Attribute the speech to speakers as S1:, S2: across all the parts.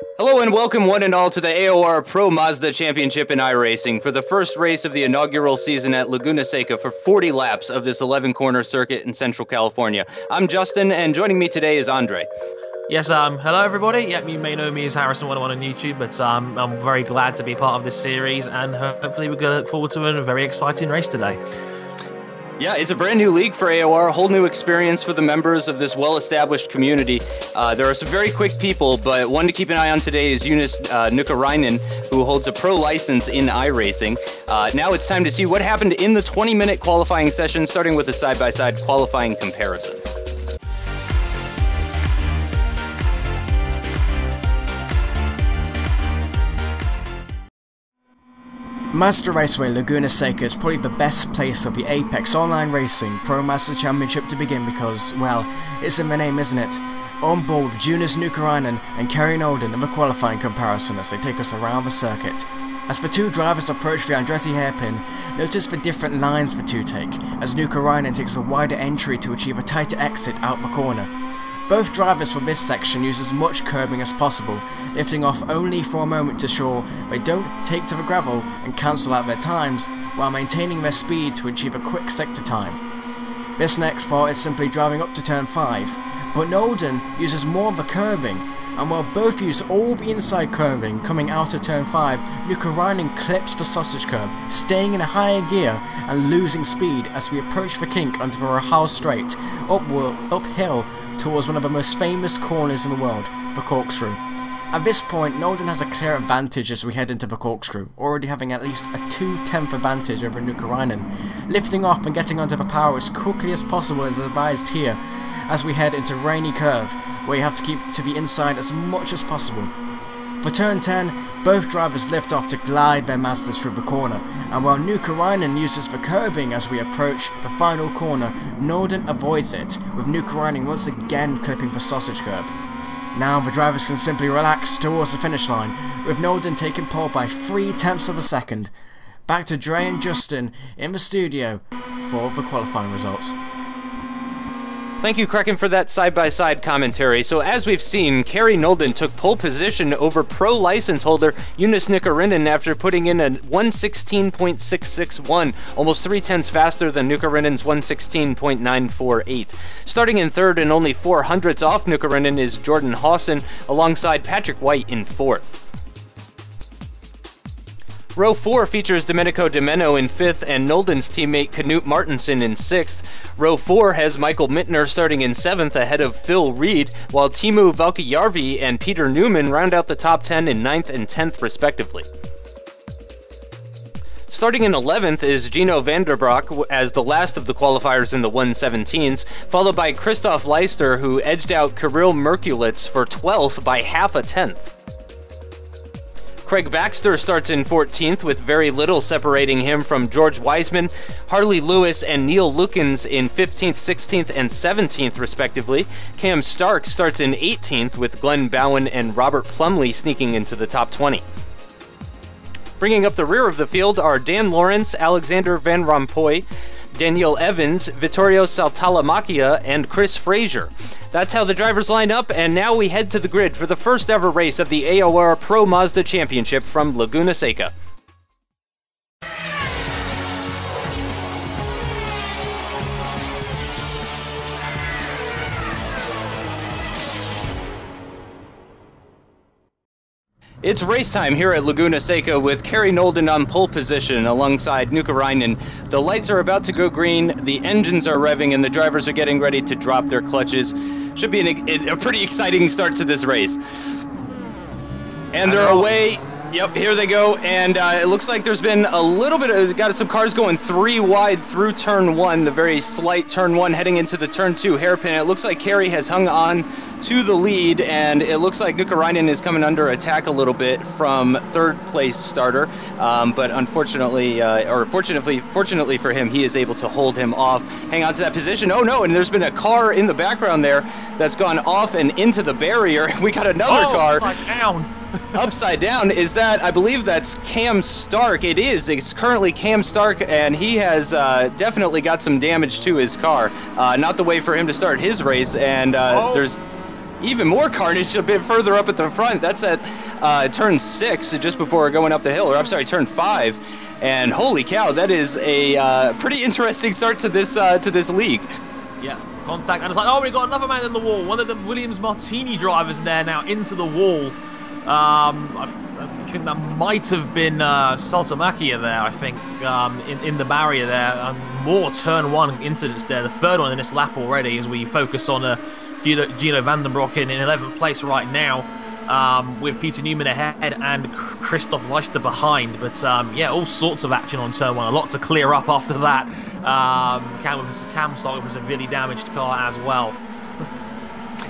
S1: Hello and welcome one and all to the AOR Pro Mazda Championship in iRacing for the first race of the inaugural season at Laguna Seca for 40 laps of this 11-corner circuit in Central California. I'm Justin, and joining me today is Andre.
S2: Yes, hello everybody. Yep, you may know me as Harrison101 on YouTube, but I'm very glad to be part of this series, and hopefully we're going to look forward to a very exciting race today.
S1: Yeah, it's a brand new league for AOR, a whole new experience for the members of this well-established community. There are some very quick people, but one to keep an eye on today is Jonas Nukarainen, who holds a pro license in iRacing. Now it's time to see what happened in the 20-minute qualifying session, starting with a side-by-side qualifying comparison.
S3: Mazda Raceway Laguna Seca is probably the best place of the Apex Online Racing Pro Mazda Championship to begin because, well, it's in the name, isn't it? On board with Jonas Nukarainen and Kerry Nolden in the qualifying comparison as they take us around the circuit. As the two drivers approach the Andretti hairpin, notice the different lines the two take, as Nukarainen takes a wider entry to achieve a tighter exit out the corner. Both drivers for this section use as much curbing as possible, lifting off only for a moment to ensure they don't take to the gravel and cancel out their times, while maintaining their speed to achieve a quick sector time. This next part is simply driving up to turn 5, but Nolden uses more of the curbing, and while both use all the inside curbing coming out of turn 5, Nukarainen clips the sausage curb, staying in a higher gear and losing speed as we approach the kink onto the Rahal Straight, uphill towards one of the most famous corners in the world, the corkscrew. At this point, Nolden has a clear advantage as we head into the corkscrew, already having at least a 2/10 advantage over Nukarainen, lifting off and getting onto the power as quickly as possible as advised here, as we head into Rainy Curve, where you have to keep to the inside as much as possible. For turn 10, both drivers lift off to glide their Mazdas through the corner, and while Nukarainen uses the curbing as we approach the final corner, Nolden avoids it, with Nukarainen once again clipping the sausage curb. Now the drivers can simply relax towards the finish line, with Nolden taking pole by 0.3 of a second. Back to Dre and Justin in the studio for the qualifying results.
S1: Thank you, Crekkan, for that side-by-side commentary. So as we've seen, Kerry Nolden took pole position over pro license holder Jonas Nukarainen after putting in a 1:16.661, almost 0.3 faster than Nukarainen's 1:16.948. Starting in third and only 0.04 off Nukarainen is Jordan Hawson, alongside Patrick White in fourth. Row 4 features Domenico Demeno in 5th and Nolden's teammate Knut Martinsen in 6th. Row 4 has Michael Mittner starting in 7th ahead of Phil Reed, while Timu Valkajärvi and Peter Newman round out the top 10 in 9th and 10th respectively. Starting in 11th is Gino Vanderbroek as the last of the qualifiers in the 1:17s, followed by Christoph Leister, who edged out Kirill Merkulits for 12th by 0.5. Craig Baxter starts in 14th with very little separating him from George Wiseman, Harley Lewis, and Neil Lukens in 15th, 16th, and 17th respectively. Cam Stark starts in 18th with Glenn Bowen and Robert Plumley sneaking into the top 20. Bringing up the rear of the field are Dan Lawrence, Alexander Van Rompuy, Daniel Evans, Vittorio Saltalamacchia, and Chris Frazier. That's how the drivers line up, and now we head to the grid for the first ever race of the AOR Pro Mazda Championship from Laguna Seca. It's race time here at Laguna Seca with Kerry Nolden on pole position alongside Nukarainen. The lights are about to go green, the engines are revving, and the drivers are getting ready to drop their clutches. Should be a pretty exciting start to this race. And they're away. Yep, here they go, and it looks like there's been a little bit of, got some cars going 3 wide through turn 1, the very slight turn 1 heading into the turn 2 hairpin. It looks like Kerry has hung on to the lead, and it looks like Nukarainen is coming under attack a little bit from third place starter, but unfortunately, fortunately for him, he is able to hold him off, hang on to that position. Oh no, and there's been a car in the background there that's gone off and into the barrier. We got another car.
S2: Upside down.
S1: Upside down. Is that, I believe that's Cam Stark. It is. It's currently Cam Stark, and he has definitely got some damage to his car. Not the way for him to start his race, and there's... even more carnage a bit further up at the front. That's at turn 6, just before going up the hill, or I'm sorry, turn 5. And holy cow, that is a pretty interesting start to this league.
S2: Yeah, contact, and it's like, oh, we got another man in the wall. One of the Williams Martini drivers there now into the wall. I think that might have been Saltamacchia there, I think, in the barrier there. More turn 1 incidents there, the third one in this lap already, as we focus on Gino Vandenbroek in 11th place right now, with Peter Newman ahead and Christoph Leister behind. But yeah, all sorts of action on turn 1, a lot to clear up after that. Cam started with a severely damaged car as well.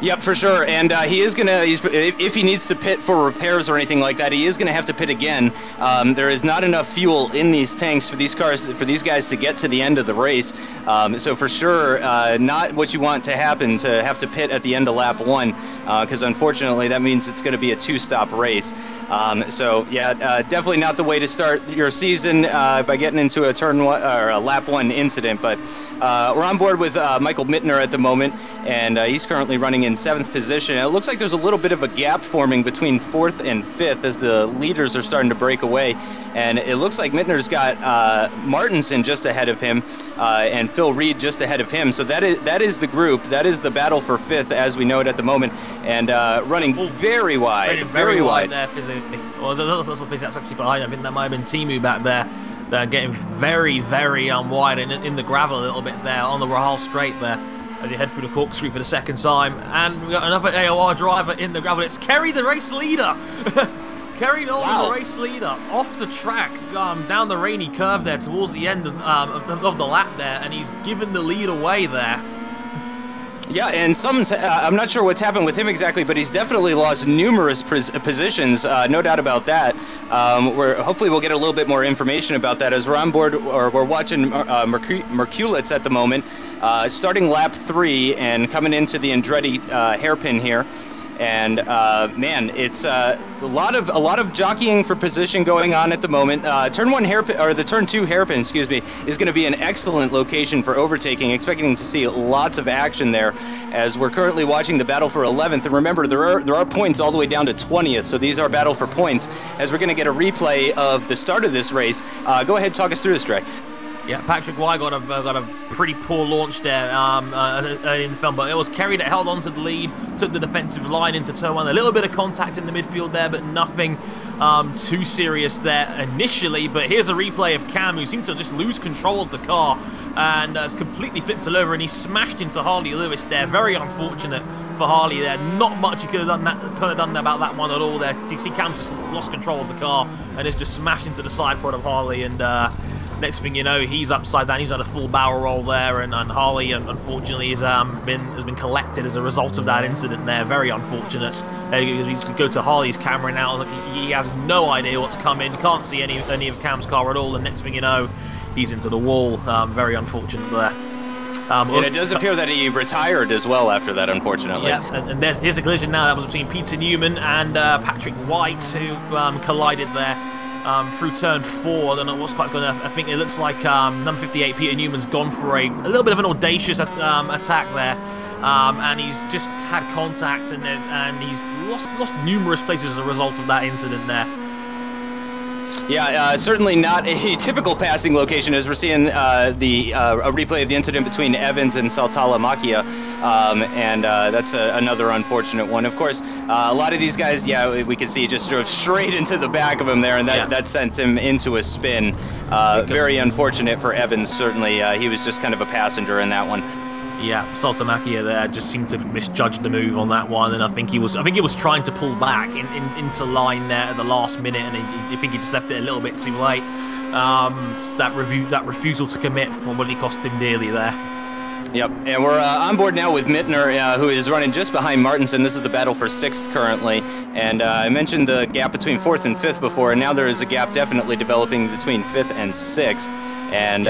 S1: Yep, for sure, and he is gonna. If he needs to pit for repairs or anything like that, he is gonna have to pit again. There is not enough fuel in these tanks for these guys to get to the end of the race. So for sure, not what you want to happen, to have to pit at the end of lap 1, because unfortunately that means it's going to be a 2-stop race. So yeah, definitely not the way to start your season by getting into a turn 1 or a lap 1 incident. But we're on board with Michael Mittner at the moment, and he's currently running in 7th position. And it looks like there's a little bit of a gap forming between 4th and 5th as the leaders are starting to break away. And it looks like Mittner's got Martinson just ahead of him, and Phil Reed just ahead of him. So that is the group. That is the battle for 5th as we know it at the moment, and running very wide.
S2: Very wide there physically. Well, there's also that's actually behind. I think that might have been Timu back there. They're getting very, very wide in the gravel a little bit there on the Rahal straight there, as you head through the corkscrew for the 2nd time. And we've got another AOR driver in the gravel. It's Kerry, the race leader. Kerry Nolan, wow. The race leader, off the track, down the rainy curve there towards the end of the lap there, and he's given the lead away there.
S1: Yeah, and I'm not sure what's happened with him exactly, but he's definitely lost numerous positions, no doubt about that. Hopefully we'll get a little bit more information about that as we're on board, or we're watching Merculitz at the moment, starting lap 3 and coming into the Andretti hairpin here. And man, it's a lot of jockeying for position going on at the moment. Turn 1 hairpin, or the turn 2 hairpin, excuse me, is going to be an excellent location for overtaking. Expecting to see lots of action there, as we're currently watching the battle for 11th. And remember, there are points all the way down to 20th, so these are battle for points. As we're going to get a replay of the start of this race. Go ahead, talk us through this, Trey.
S2: Yeah, Patrick Y got a pretty poor launch there in the film, but it was Kerry that held on to the lead, took the defensive line into turn 1. A little bit of contact in the midfield there, but nothing too serious there initially. But here's a replay of Cam, who seemed to just lose control of the car and has completely flipped it over, and he smashed into Harley Lewis there. Very unfortunate for Harley there. Not much he could have done about that one at all there. You see Cam just lost control of the car and is just smashed into the side pod of Harley, and next thing you know, he's upside down. He's had a full barrel roll there, and Harley, unfortunately, has been collected as a result of that incident there. Very unfortunate. You go to Harley's camera now. He has no idea what's coming. Can't see any of Cam's car at all. And next thing you know, he's into the wall. Very unfortunate there.
S1: And it does appear that he retired as well after that, unfortunately.
S2: Yeah, and here's the collision now. That was between Peter Newman and Patrick White, who collided there. Through turn 4. I don't know what's quite going on. I think it looks like number 58, Peter Newman's gone for a little bit of an audacious attack there, and he's just had contact, and he's lost numerous places as a result of that incident there.
S1: Yeah, certainly not a typical passing location, as we're seeing a replay of the incident between Evans and Saltalamacchia, and that's another unfortunate one. Of course, a lot of these guys, yeah, we can see just drove straight into the back of him there, and that sent him into a spin. Very unfortunate for Evans, certainly. He was just kind of a passenger in that one.
S2: Yeah, Saltamacchia there just seemed to misjudge the move on that one, and I think he was trying to pull back into line there at the last minute, and I think he just left it a little bit too late. That refusal to commit probably cost him dearly there.
S1: Yep, and we're on board now with Mittner, who is running just behind Martinson. This is the battle for 6th currently, and I mentioned the gap between 4th and 5th before, and now there is a gap definitely developing between 5th and 6th. And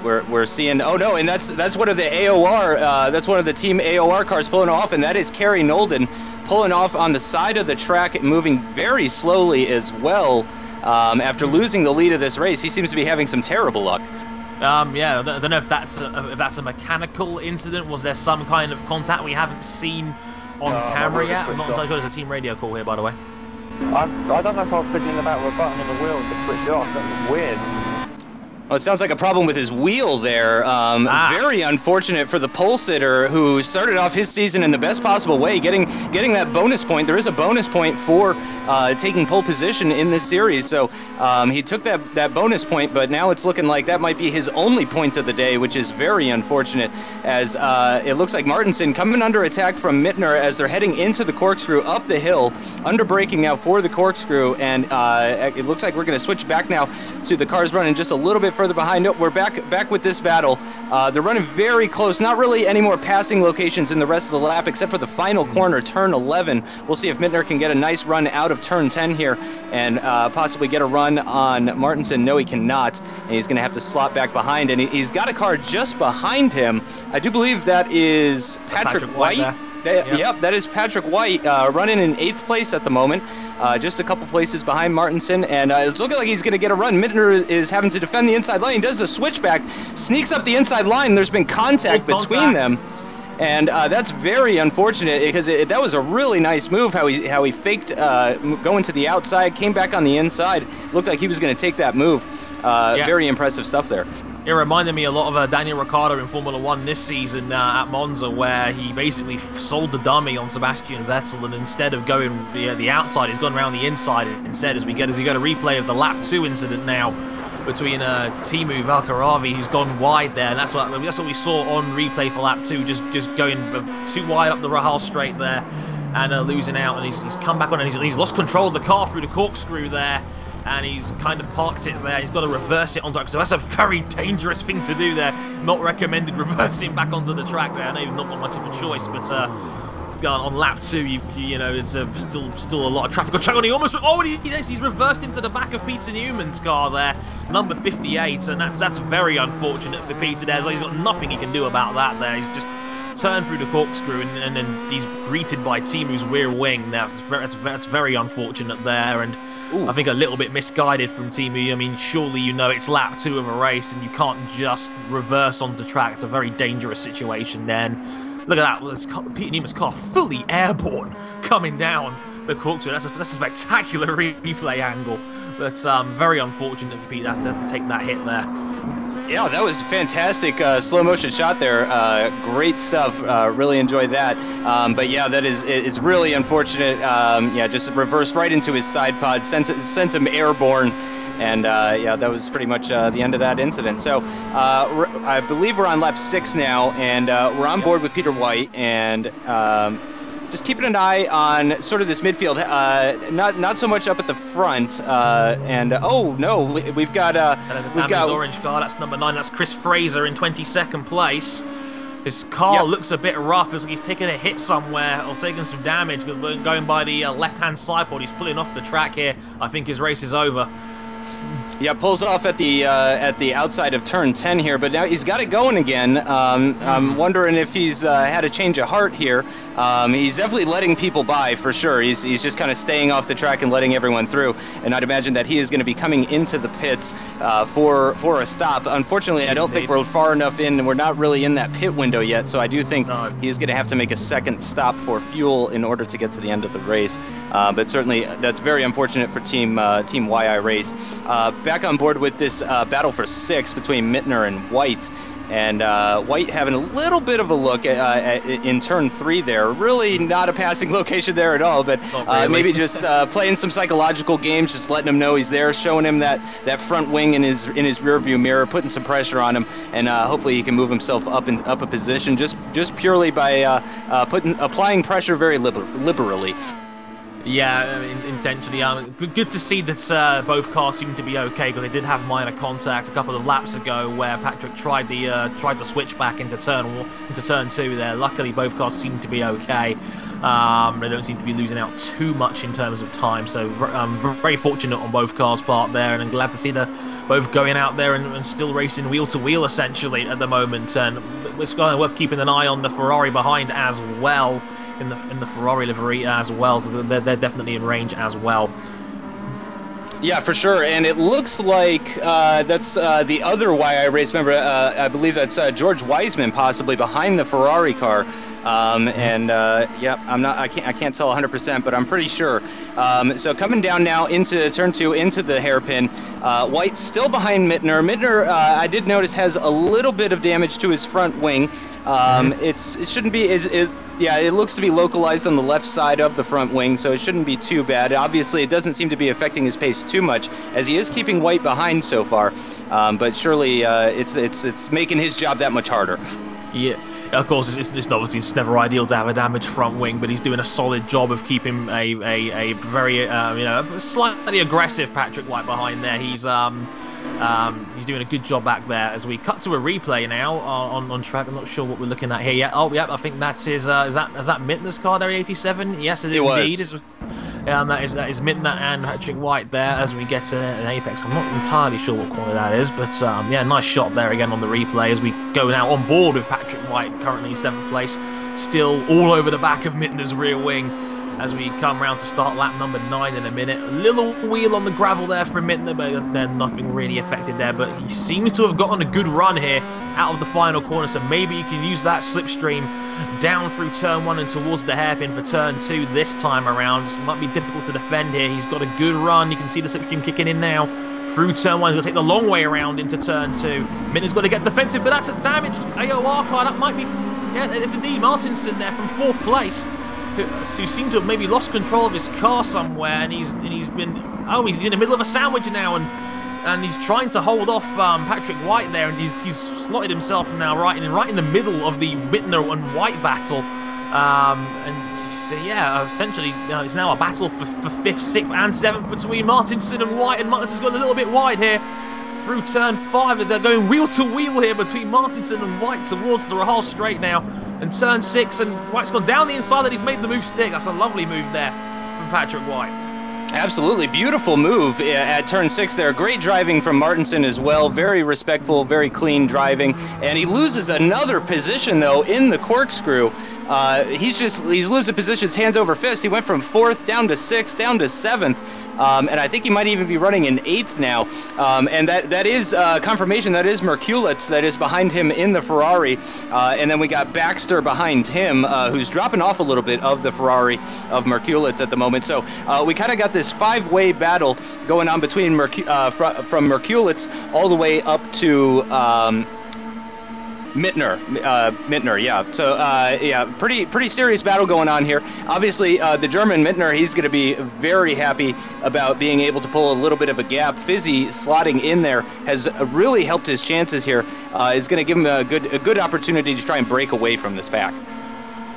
S1: we're seeing, oh no, and that's one of the AOR, that's one of the team AOR cars pulling off, and that is Kerry Nolden pulling off on the side of the track, moving very slowly as well. After losing the lead of this race, he seems to be having some terrible luck.
S2: Yeah, I don't know if that's a mechanical incident. Was there some kind of contact we haven't seen on camera yet. I'm not entirely sure there's a team radio call here, by the way.
S4: I don't know if I was fiddling about with a button on the wheel and just switched it off. That was weird.
S1: Well, it sounds like a problem with his wheel there. Very unfortunate for the pole sitter who started off his season in the best possible way, getting that bonus point. There is a bonus point for taking pole position in this series, so he took that bonus point, but now it's looking like that might be his only points of the day, which is very unfortunate, as it looks like Martinson coming under attack from Mittner as they're heading into the corkscrew up the hill, under braking now for the corkscrew, and it looks like we're going to switch back now to the cars running just a little bit further behind. Nope, we're back with this battle. They're running very close. Not really any more passing locations in the rest of the lap, except for the final corner, turn 11. We'll see if Mittner can get a nice run out of turn 10 here and possibly get a run on Martinson. No, he cannot, and he's going to have to slot back behind, and he's got a car just behind him. I do believe that is Patrick White. Yep, that is Patrick White running in 8th place at the moment. Just a couple places behind Martinson, and it's looking like he's going to get a run. Mittner is having to defend the inside line. He does a switchback, sneaks up the inside line. There's been contact between them, and that's very unfortunate because that was a really nice move. How he faked going to the outside, came back on the inside. Looked like he was going to take that move. Very impressive stuff there.
S2: It reminded me a lot of Daniel Ricciardo in Formula 1 this season at Monza, where he basically sold the dummy on Sebastian Vettel, and instead of going the outside, he's gone around the inside instead, as we get a replay of the lap 2 incident now between Timu Valkaravi, who's gone wide there, and that's what we saw on replay for lap 2, just going too wide up the Rahal straight there and losing out, and he's come back on, and he's lost control of the car through the corkscrew there. And he's kind of parked it there. He's got to reverse it onto track. So that's a very dangerous thing to do there. Not recommended reversing back onto the track there. I know you've not got much of a choice, but on lap 2, you know, it's still a lot of traffic on track. And he almost he's reversed into the back of Peter Newman's car there, number 58, and that's very unfortunate for Peter there. So he's got nothing he can do about that there. He's just turned through the corkscrew, and then he's greeted by Timu's rear wing. Now that's very unfortunate there, and I think a little bit misguided from Timu. I mean, surely you know it's lap 2 of a race, and you can't just reverse onto track. It's a very dangerous situation. Then look at that, Peter Newman's car fully airborne coming down the corkscrew. That's a spectacular replay angle, but very unfortunate for Pete to take that hit there.
S1: Yeah, that was fantastic slow motion shot there. Great stuff. Really enjoyed that. But yeah, it's really unfortunate. Yeah, just reversed right into his side pod, sent him airborne, and yeah, that was pretty much the end of that incident. So I believe we're on lap 6 now, and we're on board with Peter White, and just keeping an eye on sort of this midfield, not so much up at the front, and oh no, we've got
S2: orange car. That's number 9. That's Chris Fraser in 22nd place. His car looks a bit rough. It's like he's taking a hit somewhere or taking some damage. Going by the left-hand side pod, he's pulling off the track here. I think his race is over.
S1: Yeah, pulls off at the outside of turn 10 here, but now he's got it going again. I'm wondering if he's had a change of heart here. He's definitely letting people by for sure. He's just kind of staying off the track and letting everyone through. And I'd imagine that he is going to be coming into the pits for a stop. Unfortunately, I don't think we're far enough in, and we're not really in that pit window yet. So I do think he is going to have to make a second stop for fuel in order to get to the end of the race. But certainly, that's very unfortunate for Team iRacing. Back on board with this battle for 6 between Mittner and White. And White having a little bit of a look in turn 3 there. Really not a passing location there at all, but really. Maybe just playing some psychological games, just letting him know he's there, showing him that front wing in his rear view mirror, putting some pressure on him, and hopefully he can move himself up a position just purely by applying pressure very liberally.
S2: Yeah, intentionally. Good to see that both cars seem to be okay, because they did have minor contact a couple of laps ago where Patrick tried the switch back into turn 2 there. Luckily, both cars seem to be okay. They don't seem to be losing out too much in terms of time, so very fortunate on both cars' part there, and I'm glad to see them both going out there and still racing wheel to wheel essentially at the moment. And it's kind of worth keeping an eye on the Ferrari behind as well. In the Ferrari livery as well, so they're definitely in range as well.
S1: Yeah, for sure, and it looks like that's the other iRacing member. I believe that's George Wiseman possibly behind the Ferrari car. Yeah, I can't tell 100%, but I'm pretty sure. So coming down now into turn 2, into the hairpin. White still behind Mittner. Mittner, I did notice, has a little bit of damage to his front wing. It shouldn't be. Yeah, it looks to be localized on the left side of the front wing, so it shouldn't be too bad. Obviously, it doesn't seem to be affecting his pace too much, as he is keeping White behind so far. But surely, it's making his job that much harder.
S2: Yeah. Of course, it's never ideal to have a damaged front wing, but he's doing a solid job of keeping a very slightly aggressive Patrick White behind there. He's doing a good job back there. As we cut to a replay now on track, I'm not sure what we're looking at here yet. Oh, yeah, I think that's his. Is that Mittner's car there, 87? Yes, it is indeed. That is Mittner and Patrick White there as we get to an apex. I'm not entirely sure what corner that is, but yeah, nice shot there again on the replay as we go now on board with Patrick White, currently in 7th place, still all over the back of Mittner's rear wing as we come round to start lap number 9 in a minute. A little wheel on the gravel there for Mittner, but then nothing really affected there, but he seems to have gotten a good run here out of the final corner, so maybe you can use that slipstream down through turn 1 and towards the hairpin for turn 2 this time around. It might be difficult to defend here. He's got a good run. You can see the slipstream kicking in now through turn 1. He's going to take the long way around into turn 2. Mittner's got to get defensive, but that's a damaged AOR car. That might be, yeah, it is indeed Martinson there from 4th place, who seemed to have maybe lost control of his car somewhere, and he's in the middle of a sandwich now, and he's trying to hold off Patrick White there, and he's slotted himself now right in the middle of the Mittner and White battle. And so, yeah, essentially it's now a battle for 5th, 6th and 7th between Martinson and White, and Martinson's got a little bit wide here through turn 5. They're going wheel to wheel here between Martinson and White towards the Rahal straight now, and turn 6, and White's gone down the inside, and he's made the move stick. That's a lovely move there from Patrick White.
S1: Absolutely beautiful move at turn 6 there. Great driving from Martinson as well. Very respectful, very clean driving. And he loses another position though in the corkscrew. He's losing positions hand over fist. He went from 4th down to 6th, down to 7th. And I think he might even be running in 8th now. And that is confirmation. That is Merkulitz that is behind him in the Ferrari. And then we got Baxter behind him, who's dropping off a little bit of the Ferrari of Merkulitz at the moment. So we kind of got this 5-way battle going on between from Merkulitz all the way up to Mittner, yeah. So, yeah, pretty serious battle going on here. Obviously, the German Mittner, he's going to be very happy about being able to pull a little bit of a gap. Fizzy slotting in there has really helped his chances here. Is going to give him a good opportunity to try and break away from this pack.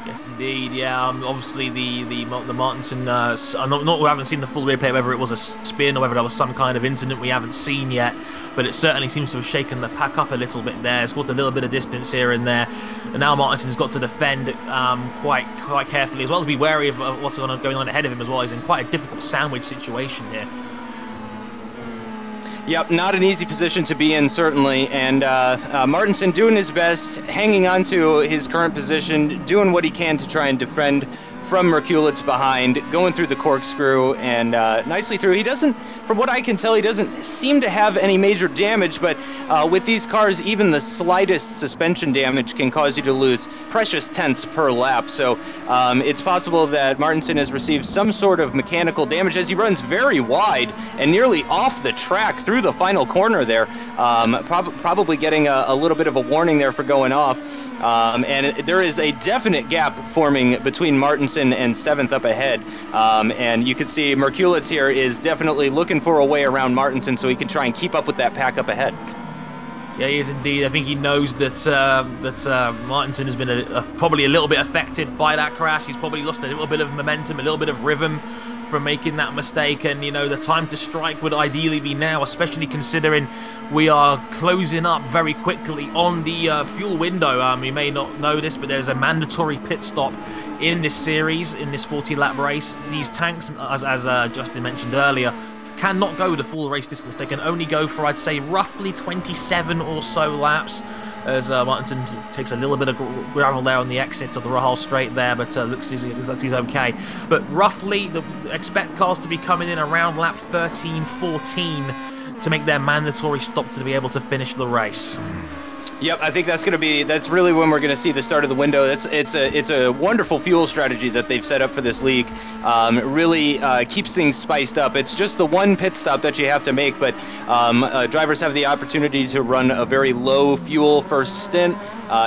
S2: Yes, indeed. Yeah, obviously the Martinson. We haven't seen the full replay whether it was a spin or whether there was some kind of incident we haven't seen yet. But it certainly seems to have shaken the pack up a little bit there. It's got a little bit of distance here and there, and now Martinson's got to defend quite carefully, as well as be wary of what's going on ahead of him as well. He's in quite a difficult sandwich situation here.
S1: Yep, not an easy position to be in, certainly. And Martinson doing his best, hanging on to his current position, doing what he can to try and defend from Merkulitz behind, going through the corkscrew and nicely through. He doesn't, from what I can tell, he doesn't seem to have any major damage, but with these cars, even the slightest suspension damage can cause you to lose precious tenths per lap. So it's possible that Martinson has received some sort of mechanical damage as he runs very wide and nearly off the track through the final corner there, probably getting a little bit of a warning there for going off. And there is a definite gap forming between Martinson and 7th up ahead. And you can see Merkulitz here is definitely looking for a way around Martinson so he can try and keep up with that pack up ahead.
S2: Yeah, he is indeed. I think he knows that Martinson has been probably a little bit affected by that crash. He's probably lost a little bit of momentum, a little bit of rhythm from making that mistake, and you know, the time to strike would ideally be now, especially considering we are closing up very quickly on the fuel window. You may not know this, but there's a mandatory pit stop in this series, in this 40-lap race. These tanks, as Justin mentioned earlier, cannot go the full race distance. They can only go for, I'd say, roughly 27 or so laps, as Martinson takes a little bit of gravel there on the exit of the Rahal straight there, but looks he's okay. But roughly, expect cars to be coming in around lap 13, 14 to make their mandatory stop to be able to finish the race.
S1: Yep, I think that's really when we're going to see the start of the window. It's a wonderful fuel strategy that they've set up for this league. It really keeps things spiced up. It's just the one pit stop that you have to make, but drivers have the opportunity to run a very low fuel first stint,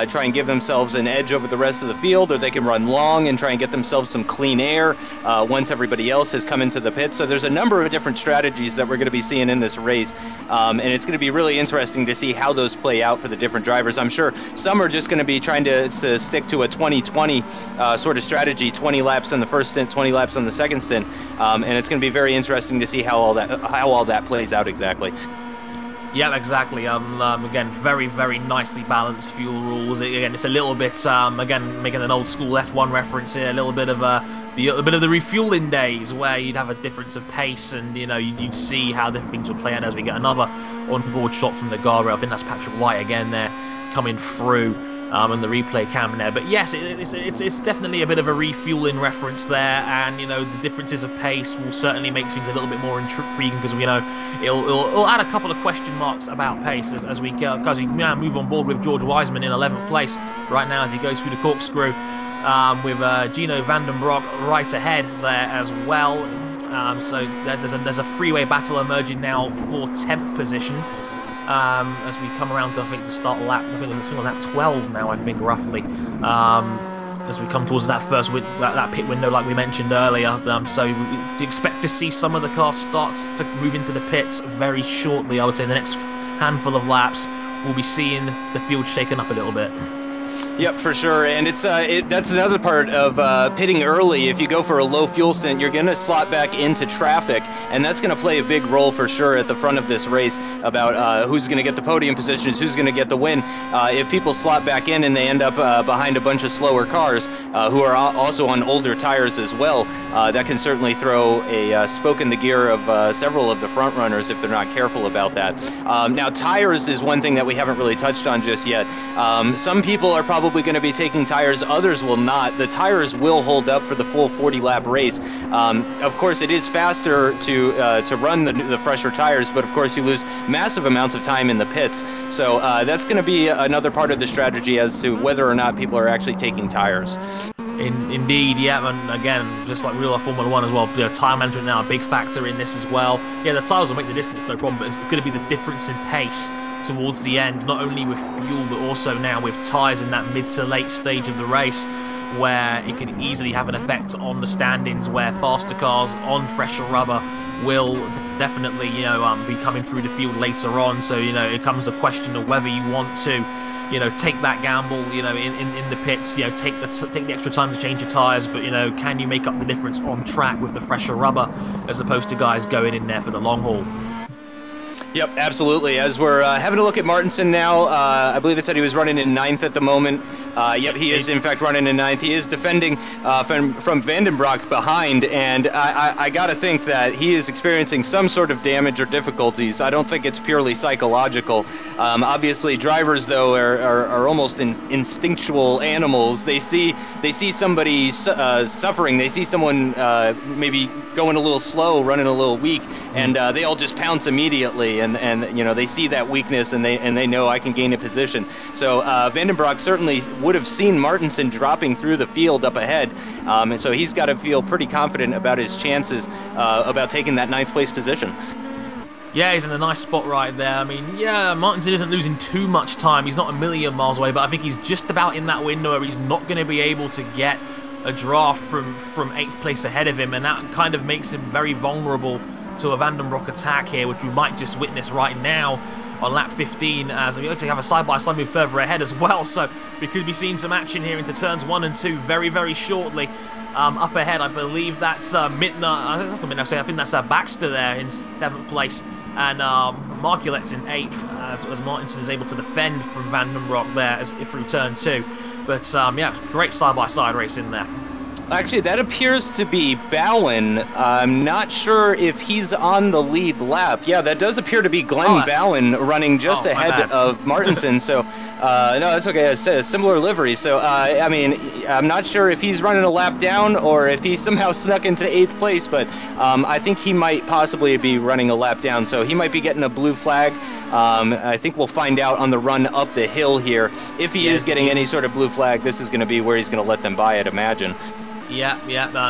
S1: try and give themselves an edge over the rest of the field, or they can run long and try and get themselves some clean air once everybody else has come into the pit. So there's a number of different strategies that we're going to be seeing in this race, and it's going to be really interesting to see how those play out for the different drivers. I'm sure some are just going to be trying to stick to a 20-20 sort of strategy, 20 laps on the first stint, 20 laps on the second stint, and it's going to be very interesting to see how all that plays out exactly.
S2: Yeah, exactly. Again, very, very nicely balanced fuel rules. Again, it's a little bit, again, making an old school F1 reference here, a little bit of the refueling days where you'd have a difference of pace, and you'd see how different things would play out as we get another onboard shot from the guardrail. I think that's Patrick White again there coming through and the replay cam there. But yes, it's definitely a bit of a refueling reference there, and the differences of pace will certainly make things a little bit more intriguing, because it'll add a couple of question marks about pace as we move on board with George Wiseman in 11th place right now as he goes through the corkscrew, with Gino Vandenbroek right ahead there as well. So there's a freeway battle emerging now for 10th position. As we come around to, I think, the start lap, I think we're on lap 12 now, I think, roughly, as we come towards that first that pit window like we mentioned earlier. So we expect to see some of the cars start to move into the pits very shortly. I would say in the next handful of laps we'll be seeing the field shaken up a little bit.
S1: Yep, for sure, and that's another part of pitting early. If you go for a low fuel stint, you're going to slot back into traffic, and that's going to play a big role for sure at the front of this race about who's going to get the podium positions, who's going to get the win. If people slot back in and they end up behind a bunch of slower cars who are also on older tires as well, that can certainly throw a spoke in the gear of several of the front runners if they're not careful about that. Now, tires is one thing that we haven't really touched on just yet. Some people are probably going to be taking tires, others will not. The tires will hold up for the full 40-lap race. Of course, it is faster to run the fresher tires, but of course you lose massive amounts of time in the pits. So that's going to be another part of the strategy as to whether or not people are actually taking tires.
S2: Indeed, yeah, and again, just like real life Formula 1 as well, time management now a big factor in this as well. Yeah, the tyres will make the distance, no problem, but it's going to be the difference in pace towards the end, not only with fuel, but also now with tyres in that mid to late stage of the race, where it can easily have an effect on the standings, where faster cars on fresher rubber will definitely, be coming through the field later on. So, it comes to the question of whether you want to take that gamble, in the pits, take the extra time to change your tyres, but, can you make up the difference on track with the fresher rubber, as opposed to guys going in there for the long haul?
S1: Yep, absolutely. As we're having a look at Martinson now, I believe it said he was running in 9th at the moment. Yep, he is in fact running in 9th. He is defending from Vandenbroek behind, and I got to think that he is experiencing some sort of damage or difficulties. I don't think it's purely psychological. Obviously, drivers, though, are almost instinctual animals. They see somebody suffering. They see someone maybe going a little slow, running a little weak, and they all just pounce immediately. And they see that weakness, and they know I can gain a position. So Vandenbroek certainly would have seen Martinson dropping through the field up ahead, and so he's got to feel pretty confident about his chances about taking that 9th place position.
S2: Yeah, he's in a nice spot right there. I mean, yeah, Martinson isn't losing too much time. He's not a million miles away, but I think he's just about in that window where he's not going to be able to get a draft from 8th place ahead of him, and that kind of makes him very vulnerable to a Vandenbroek attack here, which we might just witness right now on lap 15, as we actually have a side-by-side move further ahead as well. So we could be seeing some action here into turns 1 and 2 very, very shortly. Up ahead, I believe that's Mittner. I think that's Baxter there in 7th place, and Marculet's in 8th, as Martinson is able to defend from Vandenbroek there through turn 2. But yeah, great side-by-side race in there.
S1: Actually, that appears to be Bowen. I'm not sure if he's on the lead lap. Yeah, that does appear to be Glenn Bowen running just ahead of Martinson. So, no, that's okay. It's a similar livery. So, I mean, I'm not sure if he's running a lap down or if he somehow snuck into 8th place, but I think he might possibly be running a lap down. So he might be getting a blue flag. I think we'll find out on the run up the hill here. If he is getting any sort of blue flag, this is going to be where he's going to let them by, I'd imagine.
S2: Yeah,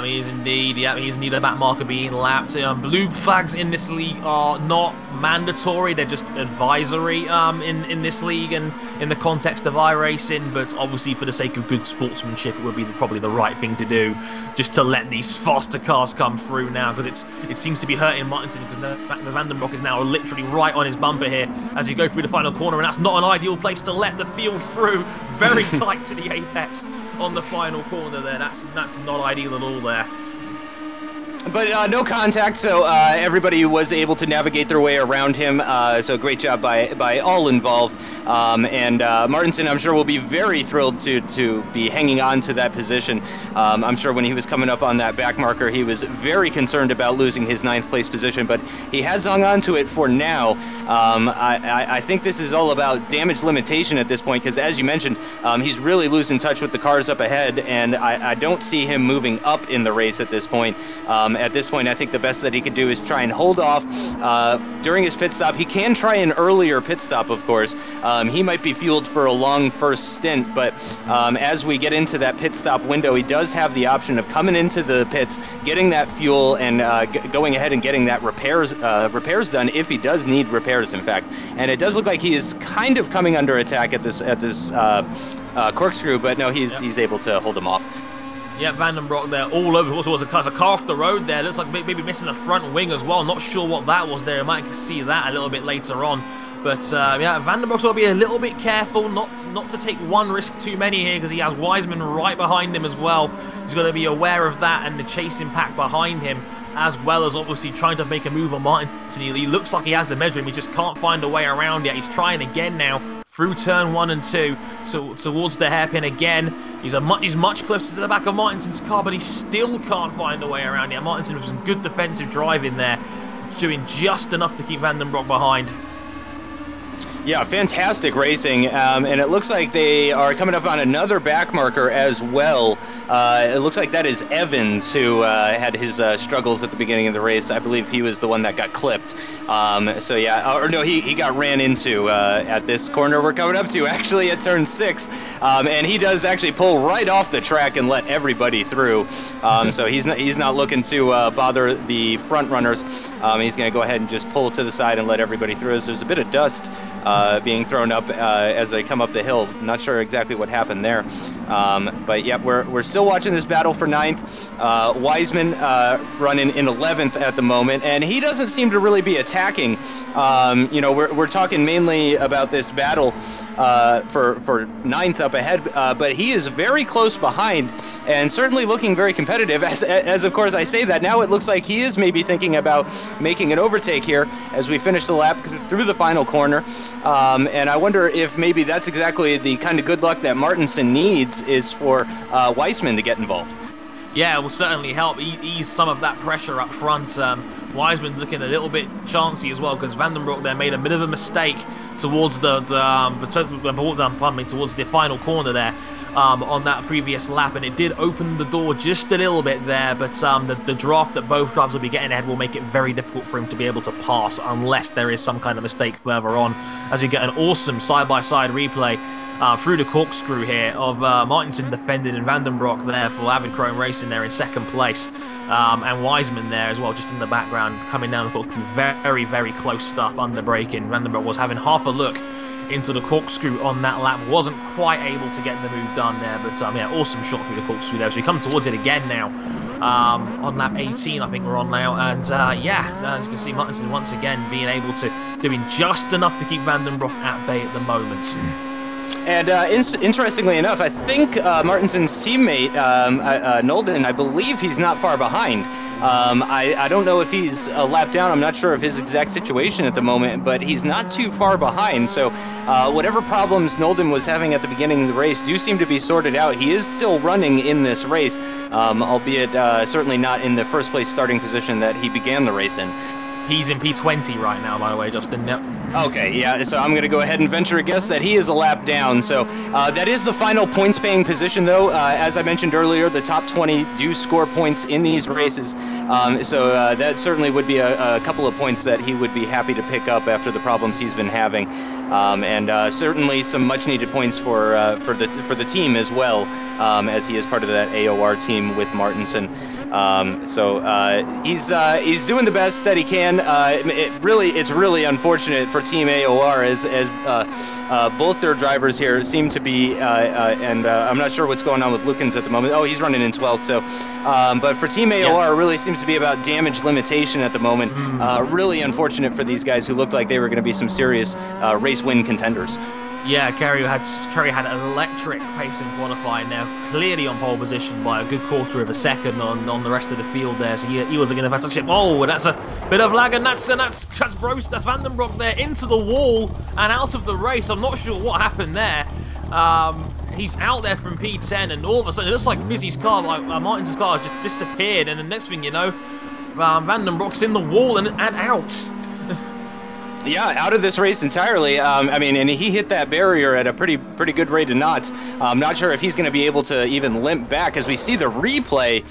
S2: he is indeed. Yeah, he's indeed a back marker being lapped. Blue flags in this league are not mandatory; they're just advisory in this league and in the context of iRacing. But obviously, for the sake of good sportsmanship, it would be probably the right thing to do, just to let these faster cars come through now, because it seems to be hurting Martinson, because the Vandenbroek is now literally right on his bumper here as you go through the final corner, and that's not an ideal place to let the field through. Very tight to the apex on the final corner there. That's not ideal at all there.
S1: But no contact, so everybody was able to navigate their way around him. So great job by all involved. And Martinson, I'm sure, will be very thrilled to be hanging on to that position. I'm sure when he was coming up on that back marker, he was very concerned about losing his 9th place position, but he has hung on to it for now. I think this is all about damage limitation at this point, because as you mentioned, he's really losing touch with the cars up ahead, and I don't see him moving up in the race at this point. At this point, I think the best that he could do is try and hold off during his pit stop. He can try an earlier pit stop, of course. He might be fueled for a long first stint, but as we get into that pit stop window, he does have the option of coming into the pits, getting that fuel, and going ahead and getting that repairs done if he does need repairs, in fact. And it does look like he is kind of coming under attack at this corkscrew, but no, he's able to hold him off.
S2: Yeah, Vandenbroek there all over. Also was a car off the road there. Looks like maybe missing the front wing as well. Not sure what that was there. I might see that a little bit later on. But yeah, Vandenbroek's got to be a little bit careful not to take one risk too many here, because he has Wiseman right behind him as well. He's got to be aware of that and the chasing pack behind him, as well as obviously trying to make a move on Martinson. He looks like he has the measure, he just can't find a way around yet. He's trying again now through turn 1 and 2, so towards the hairpin again. He's much closer to the back of Martinson's car, but he still can't find a way around yet. Martinson with some good defensive driving there, doing just enough to keep Vandenbroek behind.
S1: Yeah, fantastic racing, and it looks like they are coming up on another back marker as well. It looks like that is Evans, who had his struggles at the beginning of the race. I believe he was the one that got clipped. So yeah, or no, he got ran into at this corner we're coming up to, actually at turn 6, and he does actually pull right off the track and let everybody through. So he's not looking to bother the front runners. He's going to go ahead and just pull to the side and let everybody through. So there's a bit of dust being thrown up as they come up the hill. Not sure exactly what happened there. But yeah, we're still watching this battle for 9th. Wiseman running in 11th at the moment, and he doesn't seem to really be attacking. You know, we're talking mainly about this battle for 9th up ahead, but he is very close behind and certainly looking very competitive. As of course I say that, now it looks like he is maybe thinking about making an overtake here as we finish the lap through the final corner. And I wonder if maybe that's exactly the kind of good luck that Martinson needs, is for Weissman to get involved.
S2: Yeah, it will certainly help ease some of that pressure up front. Wiseman's looking a little bit chancy as well, because Vandenbroek there made a bit of a mistake towards towards the final corner there on that previous lap, and it did open the door just a little bit there, but the draft that both drivers will be getting ahead will make it very difficult for him to be able to pass unless there is some kind of mistake further on, as we get an awesome side-by-side replay through the corkscrew here of Martinson defending and Vandenbroek there for Avid Chrome Racing there in 2nd place, and Wiseman there as well, just in the background, coming down and very, very close stuff under braking. Vandenbroek was having half a look into the corkscrew on that lap, wasn't quite able to get the move done there, but yeah, awesome shot through the corkscrew there. So we come towards it again now on lap 18, I think we're on now, and yeah, as you can see, Martinson once again being able to doing just enough to keep Vandenbroek at bay at the moment.
S1: And interestingly enough, I think Martinson's teammate, Nolden, I believe he's not far behind. I don't know if he's a lap down. I'm not sure of his exact situation at the moment, but he's not too far behind. So whatever problems Nolden was having at the beginning of the race do seem to be sorted out. He is still running in this race, albeit certainly not in the first place starting position that he began the race in.
S2: He's in P20 right now, by the way, Justin. Yep.
S1: Okay, yeah, so I'm going to go ahead and venture a guess that he is a lap down. So that is the final points-paying position, though. As I mentioned earlier, the top 20 do score points in these races. So that certainly would be a couple of points that he would be happy to pick up after the problems he's been having. And certainly some much-needed points for the team as well, as he is part of that AOR team with Martinson. So he's doing the best that he can. It's really unfortunate for Team AOR as both their drivers here seem to be, and I'm not sure what's going on with Lukens at the moment. Oh, he's running in 12th. So, but for Team AOR, it really seems to be about damage limitation at the moment. Really unfortunate for these guys who looked like they were going to be some serious race win contenders.
S2: Yeah, Kerry had electric pace in qualifying now, clearly on pole position by a good quarter of a second on the rest of the field there. So he wasn't going to have to chip. Oh, that's a bit of lag, and that's Vandenbroek there into the wall and out of the race. I'm not sure what happened there. He's out there from P10, and all of a sudden it looks like Vizzy's car, like Martin's car, just disappeared. And the next thing you know, Vandenbroek's in the wall and out.
S1: Yeah, out of this race entirely. I mean, and he hit that barrier at a pretty good rate of knots. I'm not sure if he's going to be able to even limp back. As we see the replay,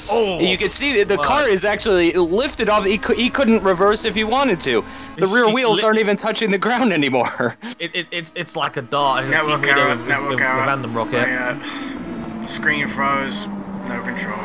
S1: you can see the car is actually lifted off. He couldn't reverse if he wanted to. The rear wheels aren't even touching the ground anymore.
S2: It's like a dart.
S5: Network out.
S2: With Vandenbroek, yeah.
S5: Screen froze. No control.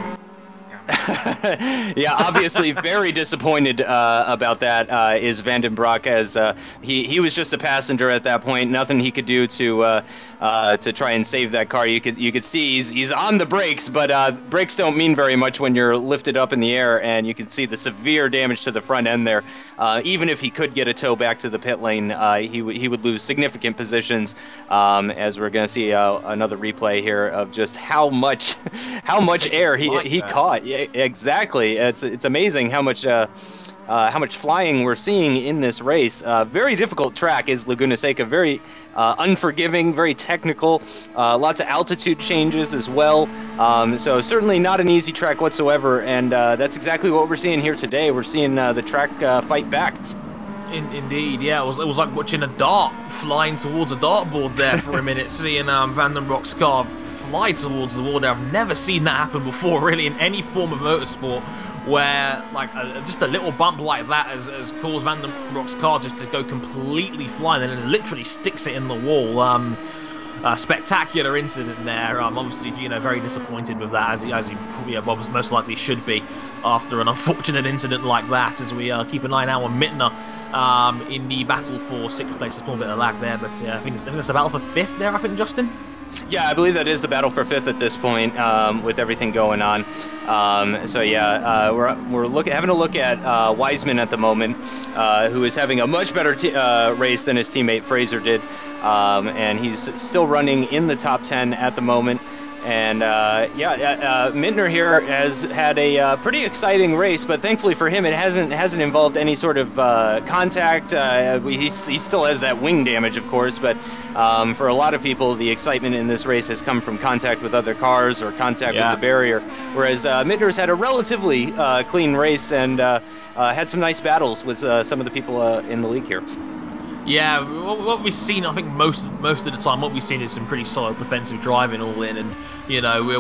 S1: Yeah, obviously very disappointed about that is Vandenbroek, as he was just a passenger at that point. Nothing he could do to try and save that car. You could see he's on the brakes, but brakes don't mean very much when you're lifted up in the air, and you can see the severe damage to the front end there. Even if he could get a tow back to the pit lane, he would lose significant positions, as we're going to see another replay here of just how much air he caught. Yeah, exactly. It's amazing how much flying we're seeing in this race. Very difficult track is Laguna Seca. Very unforgiving, very technical. Lots of altitude changes as well. So certainly not an easy track whatsoever. And that's exactly what we're seeing here today. We're seeing the track fight back.
S2: Indeed, yeah. It was like watching a dart flying towards a dartboard there for a minute, seeing Vandenbroek's car fly towards the wall there. I've never seen that happen before, really, in any form of motorsport, where like just a little bump like that has caused Vandenbroek's car just to go completely flying, and it literally sticks it in the wall. Spectacular incident there. Obviously, very disappointed with that, as he probably most likely should be after an unfortunate incident like that. As we keep an eye now on Mittner in the battle for 6th place. A small bit of lag there, but I think it's the battle for 5th there. I think, Justin.
S1: Yeah, I believe that is the battle for 5th at this point, with everything going on. So yeah, we're having a look at Wiseman at the moment, who is having a much better race than his teammate Fraser did, and he's still running in the top 10 at the moment. And Mittner here has had a pretty exciting race, but thankfully for him, it hasn't involved any sort of contact. He still has that wing damage, of course, but for a lot of people, the excitement in this race has come from contact with other cars or contact with the barrier. Whereas Mittner's had a relatively clean race and had some nice battles with some of the people in the league here.
S2: Yeah, what we've seen, I think most of the time, what we've seen is some pretty solid defensive driving all in, and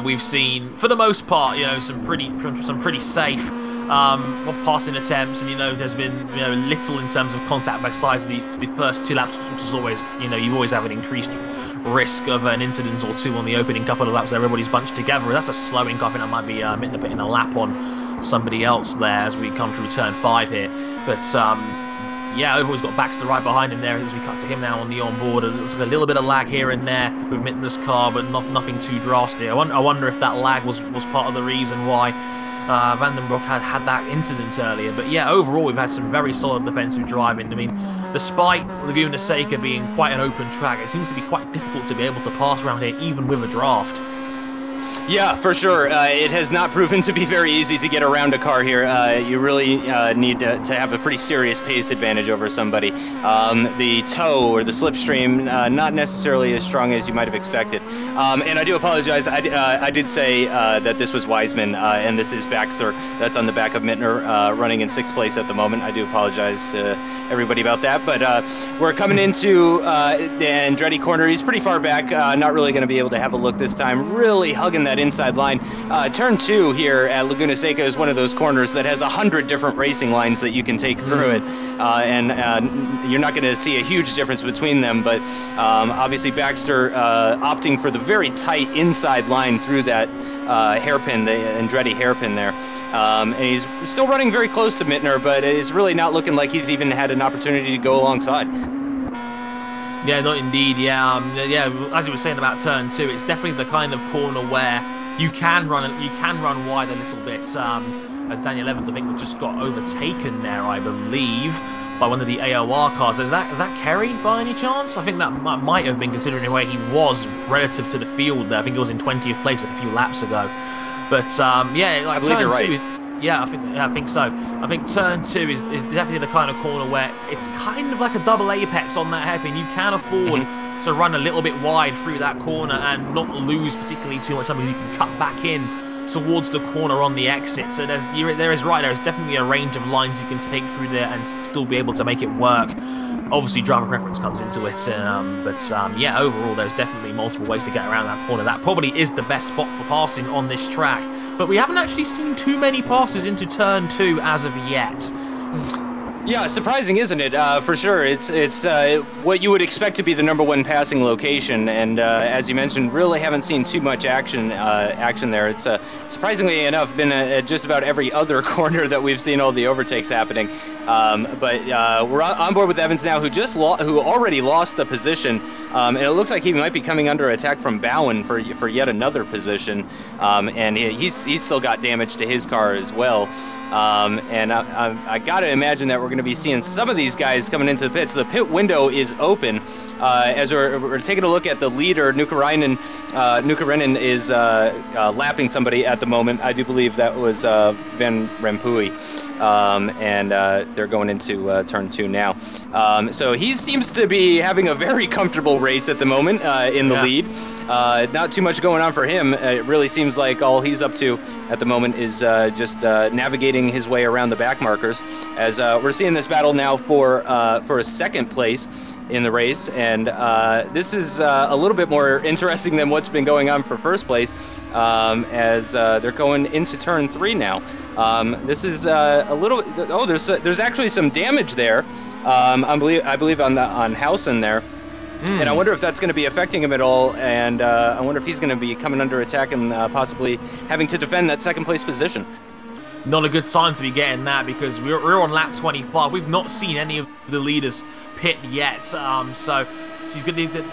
S2: we've seen, for the most part, some pretty safe passing attempts, and there's been little in terms of contact besides the first 2 laps, which is always you always have an increased risk of an incident or two on the opening couple of laps. Everybody's bunched together. That's a slowing car. I think that might be Mittner putting a lap on somebody else there as we come through turn 5 here, but. Yeah, we've always got Baxter right behind him there as we cut to him now on the onboard. There's like a little bit of lag here and there with Mittner's car, but nothing too drastic. I wonder if that lag was part of the reason why Vandenbroek had that incident earlier. But yeah, overall we've had some very solid defensive driving. I mean, despite Laguna Seca being quite an open track, it seems to be quite difficult to be able to pass around here, even with a draft.
S1: Yeah, for sure. It has not proven to be very easy to get around a car here. You really need to have a pretty serious pace advantage over somebody. The toe or the slipstream, not necessarily as strong as you might have expected. And I do apologize. I did say that this was Wiseman, and this is Baxter. That's on the back of Mittner, running in 6th place at the moment. I do apologize to everybody about that. But we're coming into the Andretti corner. He's pretty far back. Not really going to be able to have a look this time. Really hugging that inside line. Turn 2 here at Laguna Seca is one of those corners that has 100 different racing lines that you can take through it, and you're not going to see a huge difference between them, but obviously Baxter opting for the very tight inside line through that hairpin, the Andretti hairpin there, and he's still running very close to Mittner, but it's really not looking like he's even had an opportunity to go alongside.
S2: Yeah, not indeed. Yeah, yeah. As you were saying about turn 2, it's definitely the kind of corner where you can run wide a little bit. As Daniel Evans, I think, just got overtaken there, I believe, by one of the AOR cars. Is that Kerry by any chance? I think that might have been, considering where he was relative to the field there. I think he was in 20th place a few laps ago. But yeah, like, I believe you're right. Yeah, I think so. I think turn 2 is definitely the kind of corner where it's kind of like a double apex on that hairpin. You can afford to run a little bit wide through that corner and not lose particularly too much time, because you can cut back in towards the corner on the exit. So there's definitely a range of lines you can take through there and still be able to make it work. Obviously, driver preference comes into it, but yeah, overall, there's definitely multiple ways to get around that corner. That probably is the best spot for passing on this track. But we haven't actually seen too many passes into turn 2 as of yet.
S1: Yeah, surprising, isn't it? For sure, it's what you would expect to be the #1 passing location, and as you mentioned, really haven't seen too much action there. It's surprisingly enough been at just about every other corner that we've seen all the overtakes happening. But we're on board with Evans now, who already lost a position, and it looks like he might be coming under attack from Bowen for yet another position, and he's still got damage to his car as well. And I got to imagine that we're going to be seeing some of these guys coming into the pits. The pit window is open as we're taking a look at the leader. Nukkarainen is lapping somebody at the moment. I do believe that was Van Rampui. And they're going into turn 2 now. So he seems to be having a very comfortable race at the moment in the lead. Not too much going on for him. It really seems like all he's up to at the moment is just navigating his way around the back markers. As we're seeing this battle now for a 2nd place in the race, and this is a little bit more interesting than what's been going on for 1st place, as they're going into turn 3 now. This is a little. Oh, there's actually some damage there. I believe on Housen there. And I wonder if that's going to be affecting him at all, and I wonder if he's going to be coming under attack and possibly having to defend that 2nd place position.
S2: Not a good time to be getting that, because we're on lap 25. We've not seen any of the leaders pit yet, so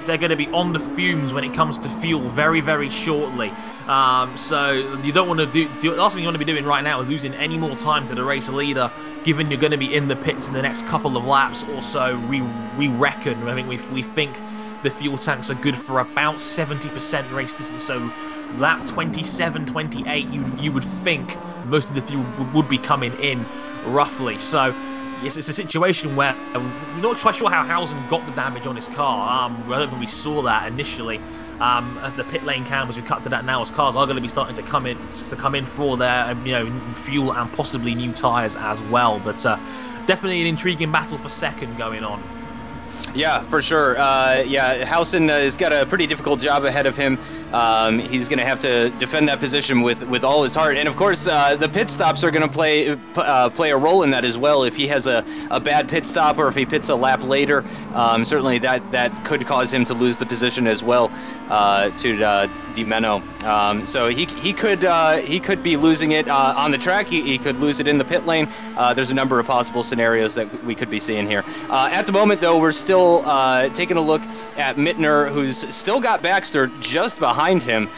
S2: they're going to be on the fumes when it comes to fuel very, very shortly. So you don't want to the last thing you want to be doing right now is losing any more time to the race leader, given you're going to be in the pits in the next couple of laps or so. We reckon, I think we think the fuel tanks are good for about 70% race distance. So lap 27, 28, you would think most of the fuel would be coming in roughly. So yes, it's a situation where we're not quite sure how Housen got the damage on his car. I don't think we saw that initially. As the pit lane cameras, we cut to that now, as cars are going to be starting to come in for all their fuel and possibly new tyres as well. But definitely an intriguing battle for 2nd going on.
S1: Yeah, for sure. Yeah, Housen has got a pretty difficult job ahead of him. He's going to have to defend that position with all his heart, and of course, the pit stops are going to play a role in that as well. If he has a bad pit stop, or if he pits a lap later, certainly that could cause him to lose the position as well, to Di Meno. So he could be losing it on the track. He could lose it in the pit lane. There's a number of possible scenarios that we could be seeing here. At the moment, though, we're still taking a look at Mittner, who's still got Baxter just behind him.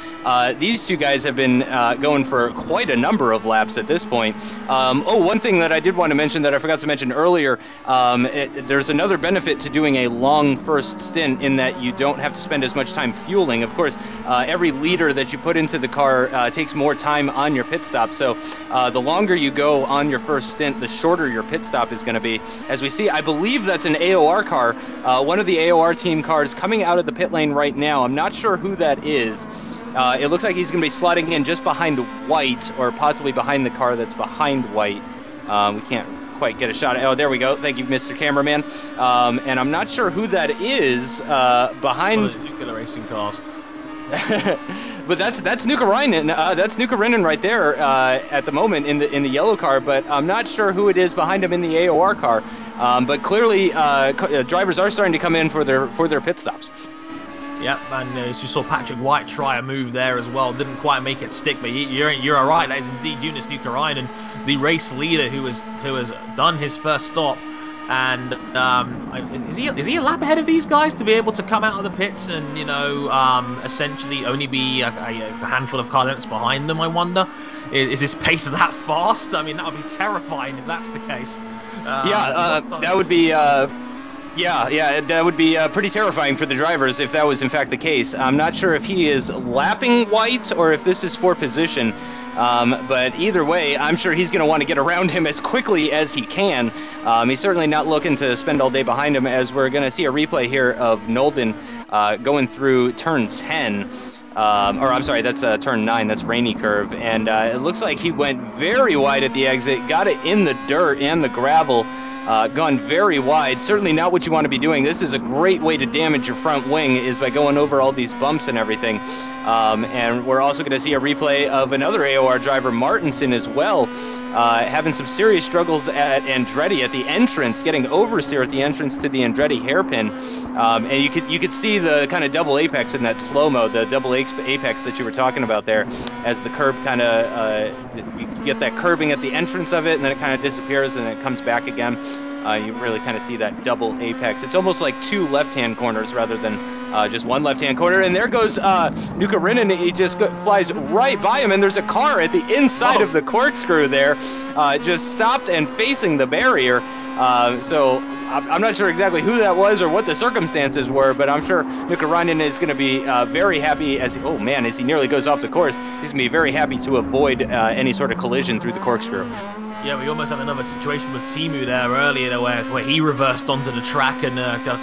S1: These two guys have been going for quite a number of laps at this point. One thing that I did want to mention that I forgot to mention earlier, there's another benefit to doing a long first stint in that you don't have to spend as much time fueling. Of course, every liter that you put into the car takes more time on your pit stop. So the longer you go on your first stint, the shorter your pit stop is going to be. As we see, I believe that's an AOR car, one of the AOR team cars coming out of the pit lane right now. I'm not sure who that is. It looks like he's going to be slotting in just behind White, or possibly behind the car that's behind White. We can't quite get a shot. Oh, there we go. Thank you, Mr. Cameraman. And I'm not sure who that is behind.
S2: Nuclear racing cars.
S1: But that's Nukkarainen. That's Nukkarainen right there at the moment in the yellow car. But I'm not sure who it is behind him in the AOR car. But clearly, drivers are starting to come in for their pit stops.
S2: Yeah, and you saw Patrick White try a move there as well. Didn't quite make it stick, but you're all right. That is indeed Jonas Nukkarainen, the race leader who has done his first stop. And is he a lap ahead of these guys to be able to come out of the pits and essentially only be a handful of car lengths behind them? I wonder. Is his pace that fast? I mean, that would be terrifying if that's the case.
S1: That would be. Yeah, that would be pretty terrifying for the drivers if that was in fact the case. I'm not sure if he is lapping White or if this is for position, but either way, I'm sure he's going to want to get around him as quickly as he can. He's certainly not looking to spend all day behind him, as we're going to see a replay here of Nolden going through turn 10. Or I'm sorry, that's turn 9, that's Rainy Curve, and it looks like he went very wide at the exit, got it in the dirt and the gravel. Gone very wide. Certainly not what you want to be doing. This is a great way to damage your front wing, is by going over all these bumps and everything. And we're also going to see a replay of another AOR driver, Martinson, as well, having some serious struggles at Andretti at the entrance, getting oversteer at the entrance to the Andretti hairpin. And you could see the kind of double apex in that slow-mo, the double apex that you were talking about there, as the curb kind of, you get that curbing at the entrance of it, and then it kind of disappears, and then it comes back again. You really kind of see that double apex. It's almost like two left-hand corners rather than just one left-hand corner. And there goes Nukkarainen. He just flies right by him, and there's a car at the inside of the corkscrew there, just stopped and facing the barrier. So I'm not sure exactly who that was or what the circumstances were, but I'm sure Nukkarainen is going to be very happy as he nearly goes off the course. He's going to be very happy to avoid any sort of collision through the corkscrew.
S2: Yeah, we almost had another situation with Timu there earlier where he reversed onto the track and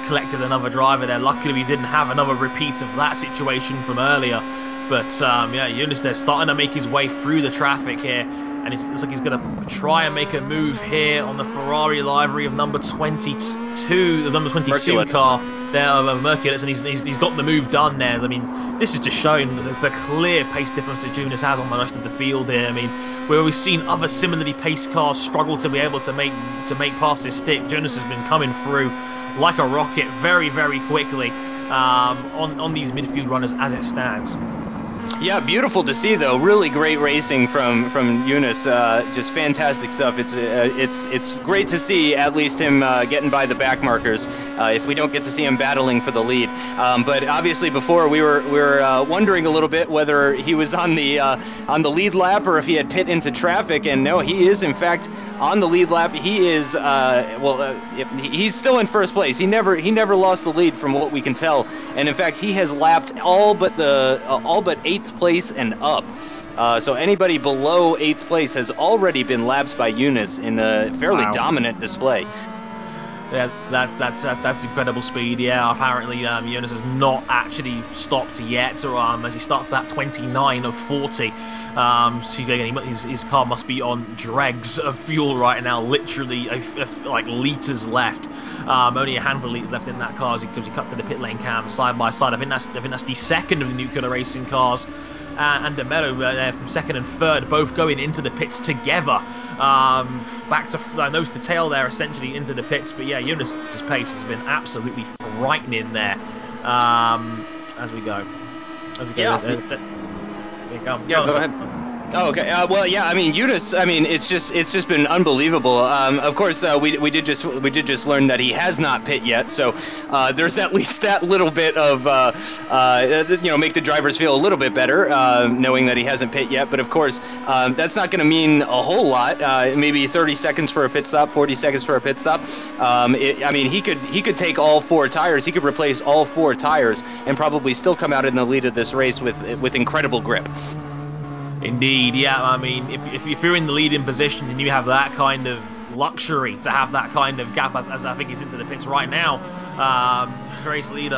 S2: collected another driver there. Luckily, we didn't have another repeat of that situation from earlier. But yeah, Jonas there starting to make his way through the traffic here. And it looks like he's going to try and make a move here on the Ferrari livery of number 22, the number 22
S1: Merculets.
S2: car there of Merculets, and he's got the move done there. I mean, this is just showing the clear pace difference that Jonas has on the rest of the field here. I mean, where we've seen other similarly paced cars struggle to be able to make past his stick, Jonas has been coming through like a rocket very, very quickly on these midfield runners as it stands.
S1: Yeah, beautiful to see though. Really great racing from Jonas. Just fantastic stuff. It's great to see at least him getting by the back markers. If we don't get to see him battling for the lead, but obviously before we were wondering a little bit whether he was on the lead lap or if he had pit into traffic. And no, he is in fact on the lead lap. He is he's still in first place. He never lost the lead from what we can tell. And in fact, he has lapped all but 8th place and up. So anybody below 8th place has already been lapped by Jonas in a fairly dominant display.
S2: Yeah, that's incredible speed. Yeah, apparently Jonas has not actually stopped yet, as he starts at 29 of 40. So again, his car must be on dregs of fuel right now, literally like litres left. Only a handful of litres left in that car as he cut to the pit lane cam side by side. I think that's the second of the nuclear racing cars. And De Mello there from second and third, both going into the pits together. Back to nose to tail there, essentially into the pits. But yeah, Jonas' pace has been absolutely frightening there as we go. As it
S1: Yeah.
S2: goes,
S1: Yeah, go ahead. Oh, okay. Well, yeah. I mean, Eunice. I mean, it's just been unbelievable. Of course, we did just learn that he has not pit yet. So there's at least that little bit of make the drivers feel a little bit better, knowing that he hasn't pit yet. But of course, that's not going to mean a whole lot. Maybe 30 seconds for a pit stop, 40 seconds for a pit stop. I mean, he could take all 4 tires. He could replace all 4 tires and probably still come out in the lead of this race with incredible grip.
S2: Indeed, yeah. I mean, if you're in the leading position and you have that kind of luxury to have that kind of gap, as I think he's into the pits right now, race leader,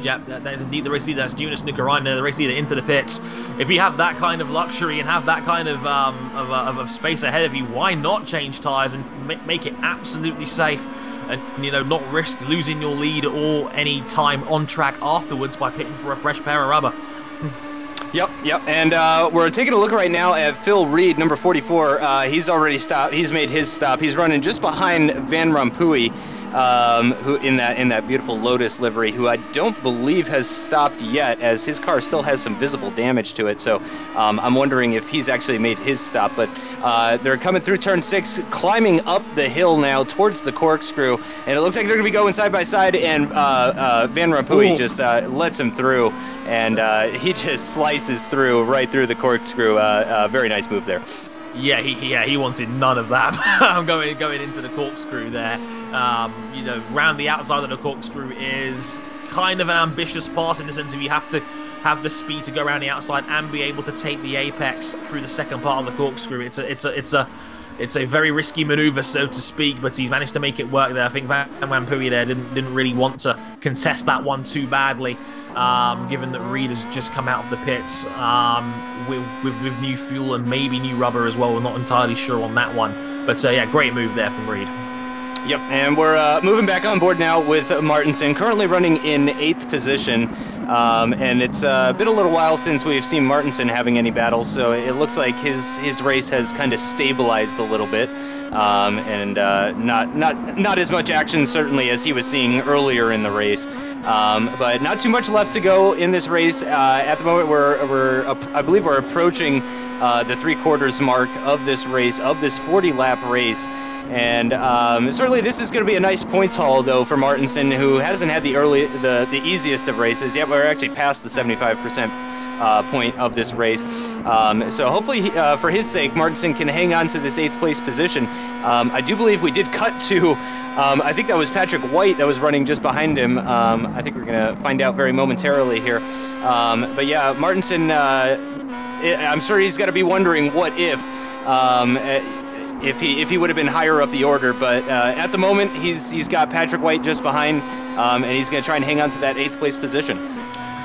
S2: yeah, that is indeed the race leader. That's Jonas Nukkarainen, the race leader, into the pits. If you have that kind of luxury and have that kind of space ahead of you, why not change tyres and make it absolutely safe? And not risk losing your lead or any time on track afterwards by pitting for a fresh pair of rubber.
S1: Yep. And we're taking a look right now at Phil Reed, number 44. He's already stopped. He's made his stop. He's running just behind Van Rompuy, who in that beautiful Lotus livery, who I don't believe has stopped yet, as his car still has some visible damage to it. So I'm wondering if he's actually made his stop. But they're coming through turn 6, climbing up the hill now towards the corkscrew, and it looks like they're going to be going side by side. And Van Rompuy just lets him through, and he just slices through right through the corkscrew. Very nice move there.
S2: Yeah, he wanted none of that. going into the corkscrew there. Round the outside of the corkscrew is kind of an ambitious pass in the sense of you have to have the speed to go around the outside and be able to take the apex through the second part of the corkscrew. It's a very risky maneuver, so to speak, but he's managed to make it work there. I think Van Rompuy there didn't really want to contest that one too badly, given that Reed has just come out of the pits with new fuel and maybe new rubber as well. We're not entirely sure on that one, but yeah, great move there from Reed.
S1: Yep, and we're moving back on board now with Martinson, currently running in 8th position, and it's been a little while since we've seen Martinson having any battles, so it looks like his race has kind of stabilized a little bit, and not as much action certainly as he was seeing earlier in the race, but not too much left to go in this race. At the moment, I believe we're approaching the 3/4 mark of this race, of this 40-lap race. And certainly this is going to be a nice points haul, though, for Martinson, who hasn't had the easiest of races. Yet we're actually past the 75% point of this race. So hopefully, for his sake, Martinson can hang on to this 8th place position. I do believe we did cut to, I think that was Patrick White that was running just behind him. I think we're going to find out very momentarily here. But yeah, Martinson, I'm sure he's got to be wondering what if he would have been higher up the order, but at the moment he's got Patrick White just behind, and he's going to try and hang on to that 8th place position.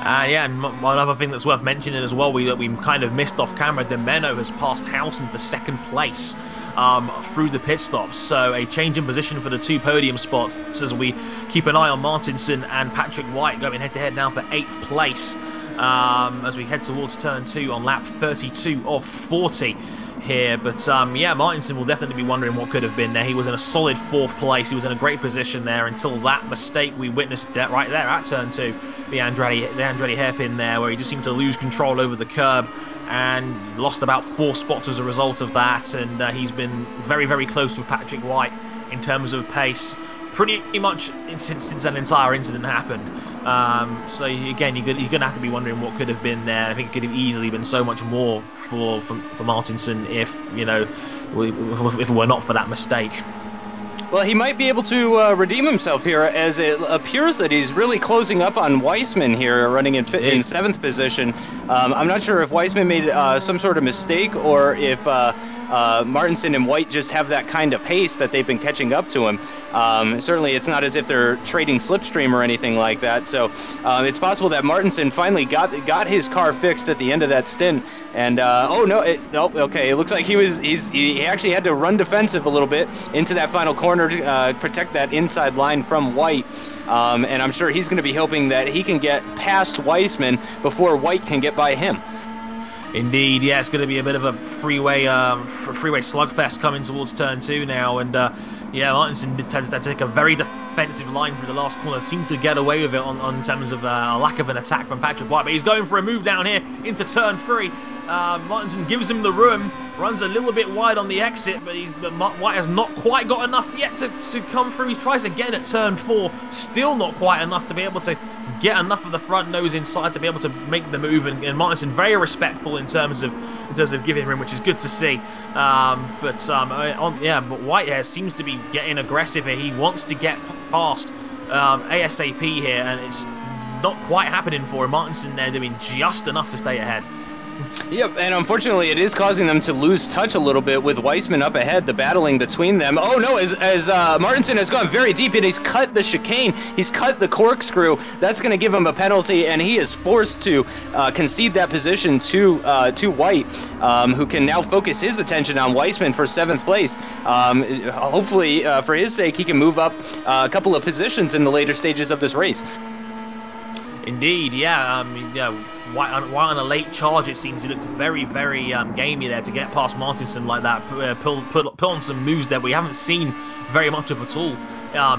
S2: Yeah, and one other thing that's worth mentioning as well, we kind of missed off camera, Demeno has passed Housen for 2nd place through the pit stops, so a change in position for the 2 podium spots as we keep an eye on Martinson and Patrick White going head-to-head now for 8th place as we head towards turn 2 on lap 32 of 40. Here, but yeah, Martinson will definitely be wondering what could have been there. He was in a solid 4th place. He was in a great position there until that mistake we witnessed right there at turn 2, the Andretti hairpin there, where he just seemed to lose control over the curb and lost about 4 spots as a result of that. And he's been very, very close with Patrick White in terms of pace pretty much since that entire incident happened. So again, you're going to have to be wondering what could have been there. I think it could have easily been so much more for Martinson if it were not for that mistake.
S1: Well, he might be able to redeem himself here, as it appears that he's really closing up on Weissman here, running in 7th position. I'm not sure if Weissman made some sort of mistake, or if Martinson and White just have that kind of pace that they've been catching up to him. Certainly, it's not as if they're trading slipstream or anything like that. So it's possible that Martinson finally got his car fixed at the end of that stint. And okay, it looks like he actually had to run defensive a little bit into that final corner to protect that inside line from White. And I'm sure he's going to be hoping that he can get past Weissman before White can get by him.
S2: Indeed, yeah, it's going to be a bit of a freeway slugfest coming towards turn 2 now, and Yeah, Martinson did tend to take a very defensive line through the last corner. Seemed to get away with it on terms of a lack of an attack from Patrick White. But he's going for a move down here into turn 3. Martinson gives him the room, runs a little bit wide on the exit, but White has not quite got enough yet to come through. He tries again at turn 4, still not quite enough to be able to get enough of the front nose inside to be able to make the move. And Martinson very respectful in terms of giving room, which is good to see. But Whitehair seems to be getting aggressive here. He wants to get past ASAP here, and it's not quite happening for him. Martinson there doing just enough to stay ahead.
S1: Yep, and unfortunately it is causing them to lose touch a little bit with Weissman up ahead, the battling between them. Oh no, as Martinson has gone very deep and he's cut the chicane, he's cut the corkscrew. That's going to give him a penalty, and he is forced to concede that position to White, who can now focus his attention on Weissman for 7th place. Hopefully, for his sake, he can move up a couple of positions in the later stages of this race.
S2: Indeed, yeah. White on a late charge, it seems. He looked very, very gamey there to get past Martinson like that. Put on some moves there we haven't seen very much of at all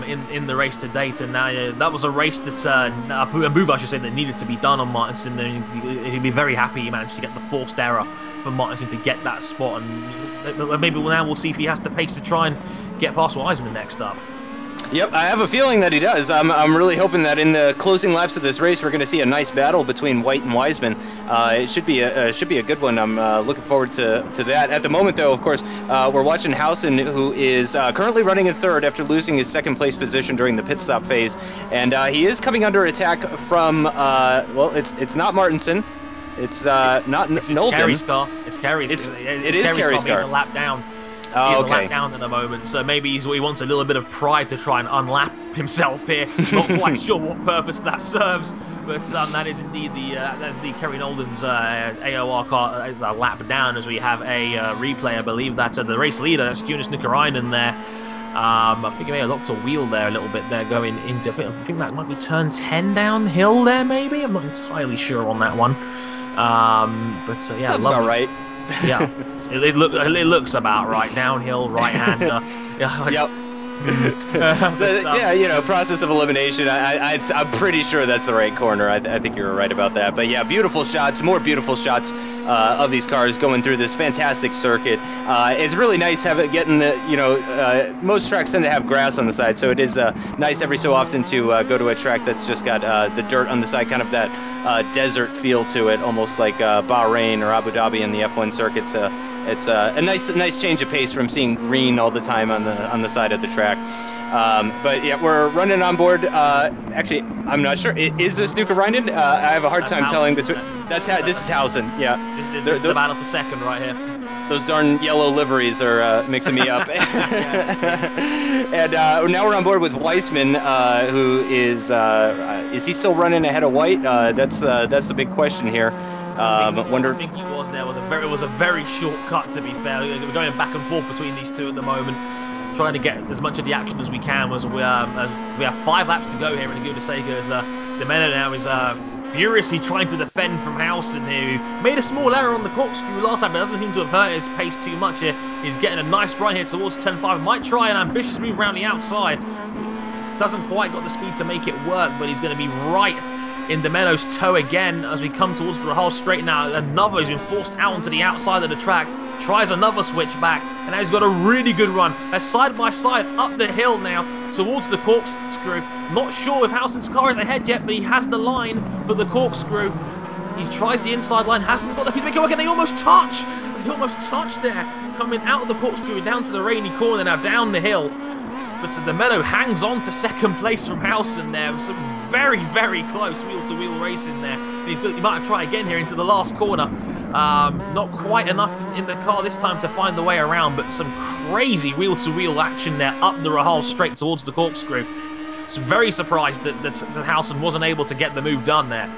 S2: in the race to date. And that was a race that a move, I should say, that needed to be done on Martinson. And he'd be very happy he managed to get the forced error for Martinson to get that spot. And maybe now we'll see if he has the pace to try and get past Weissman next up.
S1: Yep, I have a feeling that he does. I'm really hoping that in the closing laps of this race, we're going to see a nice battle between White and Weissman. It should be a good one. I'm looking forward to that. At the moment, though, of course, we're watching Housen, who is currently running in 3rd after losing his 2nd place position during the pit stop phase, and he is coming under attack from well, it's not Martinson, it's not Nolden.
S2: It's Kerry's car. It's Kerry's.
S1: It is Kerry's car.
S2: He's a lap down.
S1: Oh,
S2: he's a lap down at the moment, so maybe he wants a little bit of pride to try and unlap himself here. Not quite sure what purpose that serves, but that is indeed the Kerry Nolden's AOR car is a lap down, as we have a replay. I believe that's the race leader. That's Jonas Nukarainen there. I think he may have locked a wheel there a little bit there going into. I think that might be turn 10 downhill there. Maybe I'm not entirely sure on that one. Yeah,
S1: sounds about right.
S2: Yeah, it looks about right. Downhill, right-hander.
S1: Yep. Yeah, process of elimination. I'm pretty sure that's the right corner. I think you were right about that. But yeah, beautiful shots, more beautiful shots of these cars going through this fantastic circuit. It's really nice getting the, most tracks tend to have grass on the side, so it is nice every so often to go to a track that's just got the dirt on the side, kind of that desert feel to it, almost like Bahrain or Abu Dhabi in the F1 circuits. It's a nice change of pace from seeing green all the time on the side of the track. But yeah, we're running on board. Actually, I'm not sure. Is this Nukarainen? I have a hard time telling between. This is Housen. Yeah.
S2: This is the battle for 2nd right here.
S1: Those darn yellow liveries are mixing me up. And now we're on board with Weissman, who is he still running ahead of White? That's the big question here.
S2: I think he was there. It was a very short cut, to be fair. We're going back and forth between these two at the moment, trying to get as much of the action as we can. As we have 5 laps to go here in Laguna Seca, as Demeno now is furiously trying to defend from Housen, who made a small error on the corkscrew last time, but doesn't seem to have hurt his pace too much here. He's getting a nice run here towards turn 5. Might try an ambitious move around the outside. Doesn't quite got the speed to make it work, but he's going to be right in Demeno's toe again as we come towards the Rahal Straight now. He's been forced out onto the outside of the track. Tries another switch back, and now he's got a really good run. Side by side up the hill now towards the corkscrew. Not sure if Housen's car is ahead yet, but he has the line for the corkscrew. He tries the inside line, hasn't got the piece making work, and they almost touch. They almost touched there, coming out of the corkscrew down to the rainy corner now, down the hill. But Demeno hangs on to 2nd place from Housen there. Some very, very close wheel-to-wheel racing there. He might have tried again here into the last corner. Not quite enough in the car this time to find the way around, but some crazy wheel-to-wheel action there up the Rahal straight towards the corkscrew. So very surprised that Housen wasn't able to get the move done there.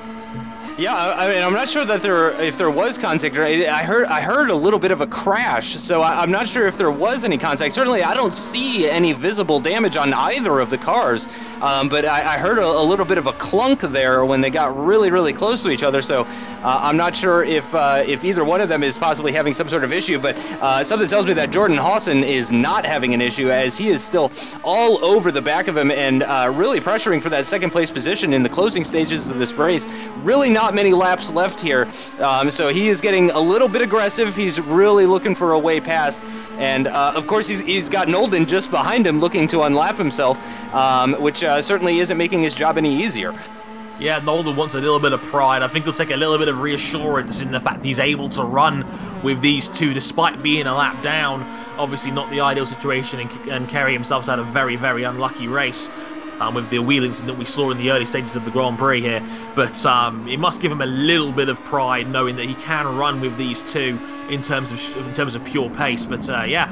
S1: Yeah, I mean, I'm not sure that if there was contact. I heard a little bit of a crash, so I'm not sure if there was any contact. Certainly, I don't see any visible damage on either of the cars, but I heard a little bit of a clunk there when they got really, really close to each other. So I'm not sure if either one of them is possibly having some sort of issue. But something tells me that Jordan Hawson is not having an issue, as he is still all over the back of him and really pressuring for that second place position in the closing stages of this race. Really not many laps left here, so he is getting a little bit aggressive. He's really looking for a way past, and of course he's got Nolden just behind him looking to unlap himself, which certainly isn't making his job any easier.
S2: Yeah, Nolden wants a little bit of pride. I think he'll take a little bit of reassurance in the fact he's able to run with these two despite being a lap down. Obviously not the ideal situation, and Kerry himself's had a very, very unlucky race. With the wheel incident we saw in the early stages of the Grand Prix here, but it must give him a little bit of pride knowing that he can run with these two in terms of pure pace. But yeah,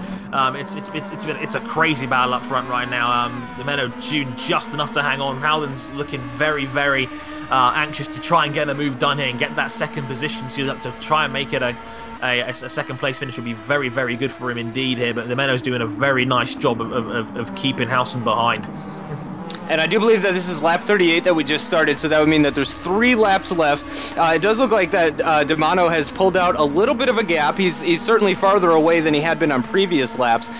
S2: it's a crazy battle up front right now. Dimeno June just enough to hang on. Howland's looking very, very anxious to try and get a move done here and get that second position sealed up to try and make it a second place finish would be very, very good for him indeed here. But Dimeno's doing a very nice job of keeping Howson behind.
S1: And I do believe that this is lap 38 that we just started, so that would mean that there's 3 laps left. It does look like that Dimeno has pulled out a little bit of a gap. He's certainly farther away than he had been on previous laps.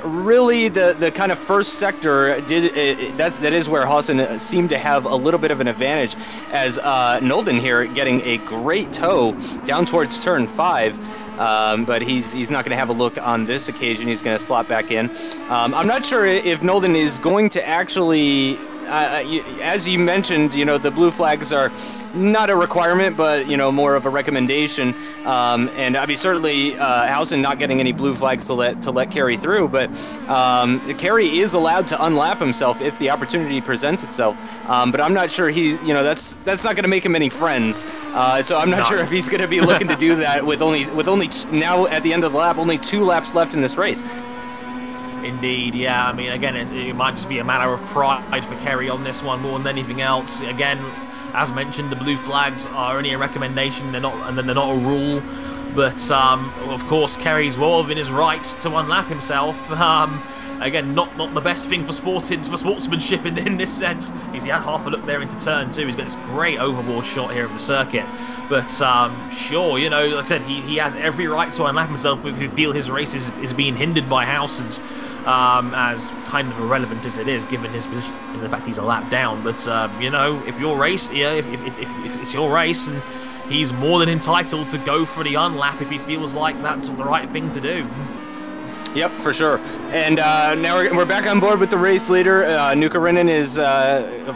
S1: Really, the kind of first sector, that is where Hawson seemed to have a little bit of an advantage, as Nolden here getting a great tow down towards turn 5. But he's not going to have a look on this occasion. He's going to slot back in. I'm not sure if Nolden is going to actually, as you mentioned, the blue flags are not a requirement, but more of a recommendation. And I mean, certainly Howson not getting any blue flags to let Kerry through, but Kerry is allowed to unlap himself if the opportunity presents itself. But I'm not sure that's not going to make him any friends. So I'm not sure if he's going to be looking to do that with only now at the end of the lap, only 2 laps left in this race.
S2: Indeed, yeah. I mean, again, it might just be a matter of pride for Kerry on this one more than anything else. Again, as mentioned, the blue flags are only a recommendation; they're not a rule. But of course, Kerry's well within his rights to unlap himself. Again, not the best thing for sportsmanship in this sense. He's had half a look there into turn 2. He's got this great overboard shot here of the circuit. But sure, like I said, he has every right to unlap himself if you feel his race is being hindered by Howson's. As kind of irrelevant as it is, given his position and the fact he's a lap down. But if your race, if it's your race, and he's more than entitled to go for the unlap if he feels like that's the right thing to do.
S1: Yep, for sure. And now we're back on board with the race leader. Nuka Rinnan is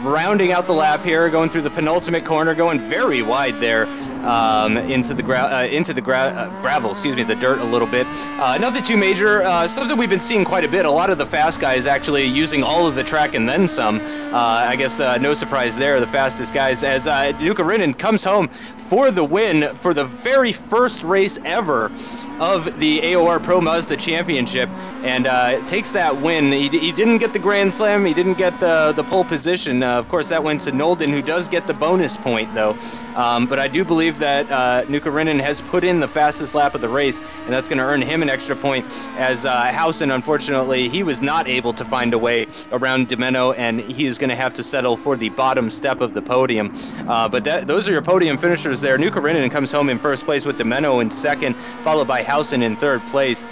S1: rounding out the lap here, going through the penultimate corner, going very wide there. Into the gravel, the dirt a little bit. Nothing too major. Something we've been seeing quite a bit. A lot of the fast guys actually using all of the track and then some. I guess no surprise there. The fastest guys, as Nuka Rinnan comes home for the win for the very first race ever of the AOR Pro Mazda Championship, and takes that win. He didn't get the Grand Slam. He didn't get the pole position. Of course, that went to Nolden, who does get the bonus point, though. But I do believe that Nuka Rinnan has put in the fastest lap of the race, and that's going to earn him an extra point, as Howson, unfortunately, he was not able to find a way around Dimeno, and he is going to have to settle for the bottom step of the podium. But those are your podium finishers there. Nuka Rinnan comes home in first place with Dimeno in second, followed by Howson in third place.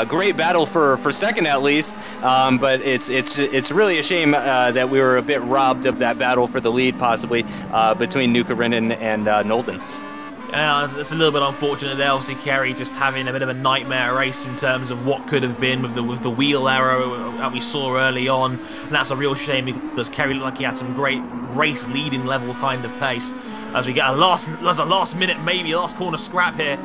S1: Great battle for second, at least, but it's really a shame that we were a bit robbed of that battle for the lead, possibly, between Nuka Rinnan and Nolden.
S2: It's a little bit unfortunate there. Obviously, Kerry just having a bit of a nightmare race in terms of what could have been with the wheel error that we saw early on, and that's a real shame because Kerry looked like he had some great race leading level kind of pace. As we get a last minute, maybe last corner scrap here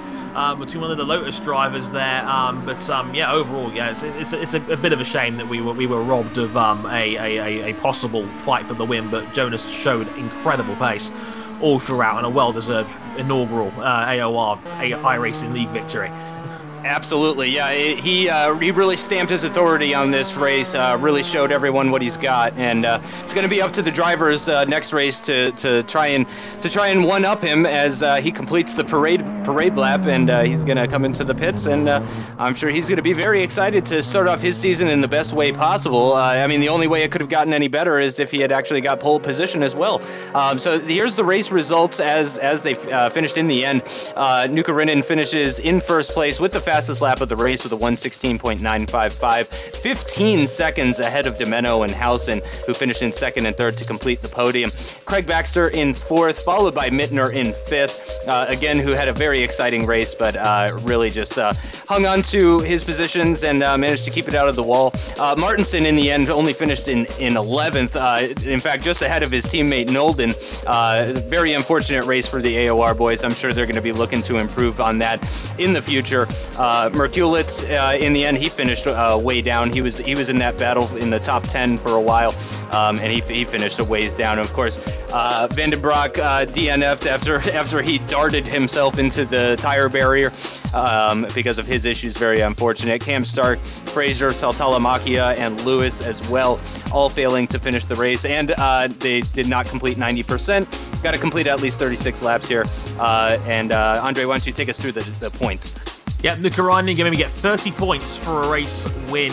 S2: between one of the Lotus drivers there. Yeah, overall, yeah, it's a bit of a shame that we were robbed of a possible fight for the win. But Jonas showed incredible pace all throughout, and a well-deserved inaugural AOR iRacing League victory.
S1: Absolutely, yeah. He really stamped his authority on this race. Really showed everyone what he's got, and it's going to be up to the drivers next race to try and one up him as he completes the parade lap, and he's going to come into the pits, and I'm sure he's going to be very excited to start off his season in the best way possible. I mean, the only way it could have gotten any better is if he had actually got pole position as well. So here's the race results as they finished in the end. Nukarinen finishes in first place with the fastest lap of the race with a 1:16.955, 15 seconds ahead of Domeno and Housen, who finished in second and third to complete the podium. Craig Baxter in fourth, followed by Mittner in fifth, again, who had a very exciting race, but really just hung on to his positions and managed to keep it out of the wall. Martinson, in the end, only finished in 11th, in fact, just ahead of his teammate Nolden. Very unfortunate race for the AOR boys. I'm sure they're going to be looking to improve on that in the future. Merkulitz, in the end, he finished way down. He was in that battle in the top 10 for a while, and he finished a ways down. Of course, Vandenbroek DNF'd after he darted himself into the tire barrier because of his issues. Very unfortunate. Cam Stark, Fraser, Saltalamacchia, and Lewis as well, all failing to finish the race, and they did not complete 90%. Got to complete at least 36 laps here. And Andre, why don't you take us through the points?
S2: Yep, Nukarinen going to get 30 points for a race win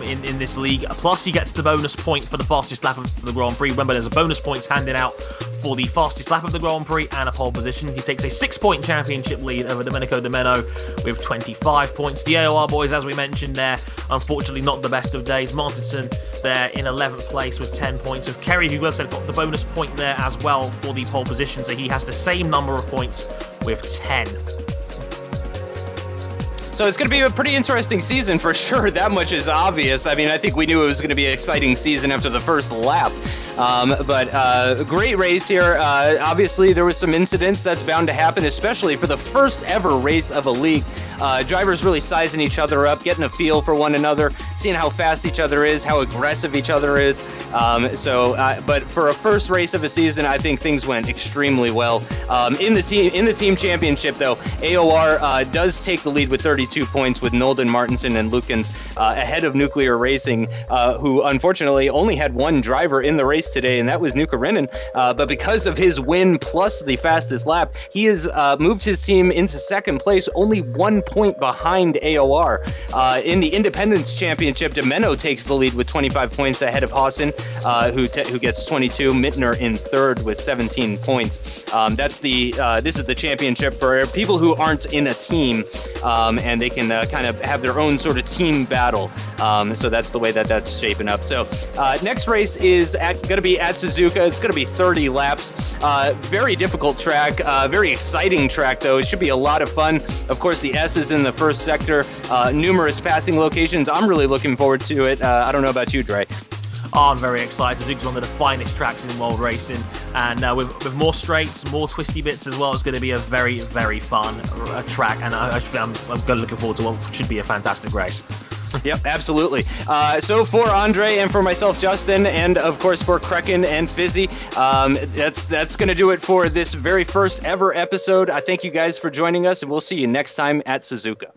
S2: in this league. Plus, he gets the bonus point for the fastest lap of the Grand Prix. Remember, there's a bonus points handed out for the fastest lap of the Grand Prix and a pole position. He takes a 6-point championship lead over Domenico Domeno with 25 points. The AOR boys, as we mentioned there, unfortunately not the best of days. Martinson there in 11th place with 10 points. Of Kerry, who said got the bonus point there as well for the pole position, so he has the same number of points with 10.
S1: So it's going to be a pretty interesting season for sure. That much is obvious. I mean, I think we knew it was going to be an exciting season after the first lap. But great race here. Obviously, there was some incidents. That's bound to happen, especially for the first ever race of a league. Drivers really sizing each other up, getting a feel for one another, seeing how fast each other is, how aggressive each other is. But for a first race of a season, I think things went extremely well. In the team championship, though, AOR does take the lead with 32 points, with Nolden, Martinson, and Lukens ahead of Nuclear Racing, who unfortunately only had one driver in the race today, and that was Nukarinen. But because of his win plus the fastest lap, he has moved his team into second place, only 1 point behind AOR. In the Independence Championship, Domeno takes the lead with 25 points ahead of Hausen, who gets 22. Mittner in third with 17 points. This is the championship for people who aren't in a team, and they can kind of have their own sort of team battle. So that's the way that's shaping up. So next race is going to be at Suzuka. It's going to be 30 laps. Very difficult track. Very exciting track, though. It should be a lot of fun. Of course, the S is in the first sector. Numerous passing locations. I'm really looking forward to it. I don't know about you, Dre.
S2: Oh, I'm very excited. Suzuka's one of the finest tracks in world racing, and with more straights, more twisty bits as well, it's going to be a very, very fun track, and I'm looking forward to what should be a fantastic race.
S1: Yep, absolutely. So for Andre and for myself, Justin, and of course for Crekkan and Fizzy, that's going to do it for this very first ever episode. I thank you guys for joining us, and we'll see you next time at Suzuka.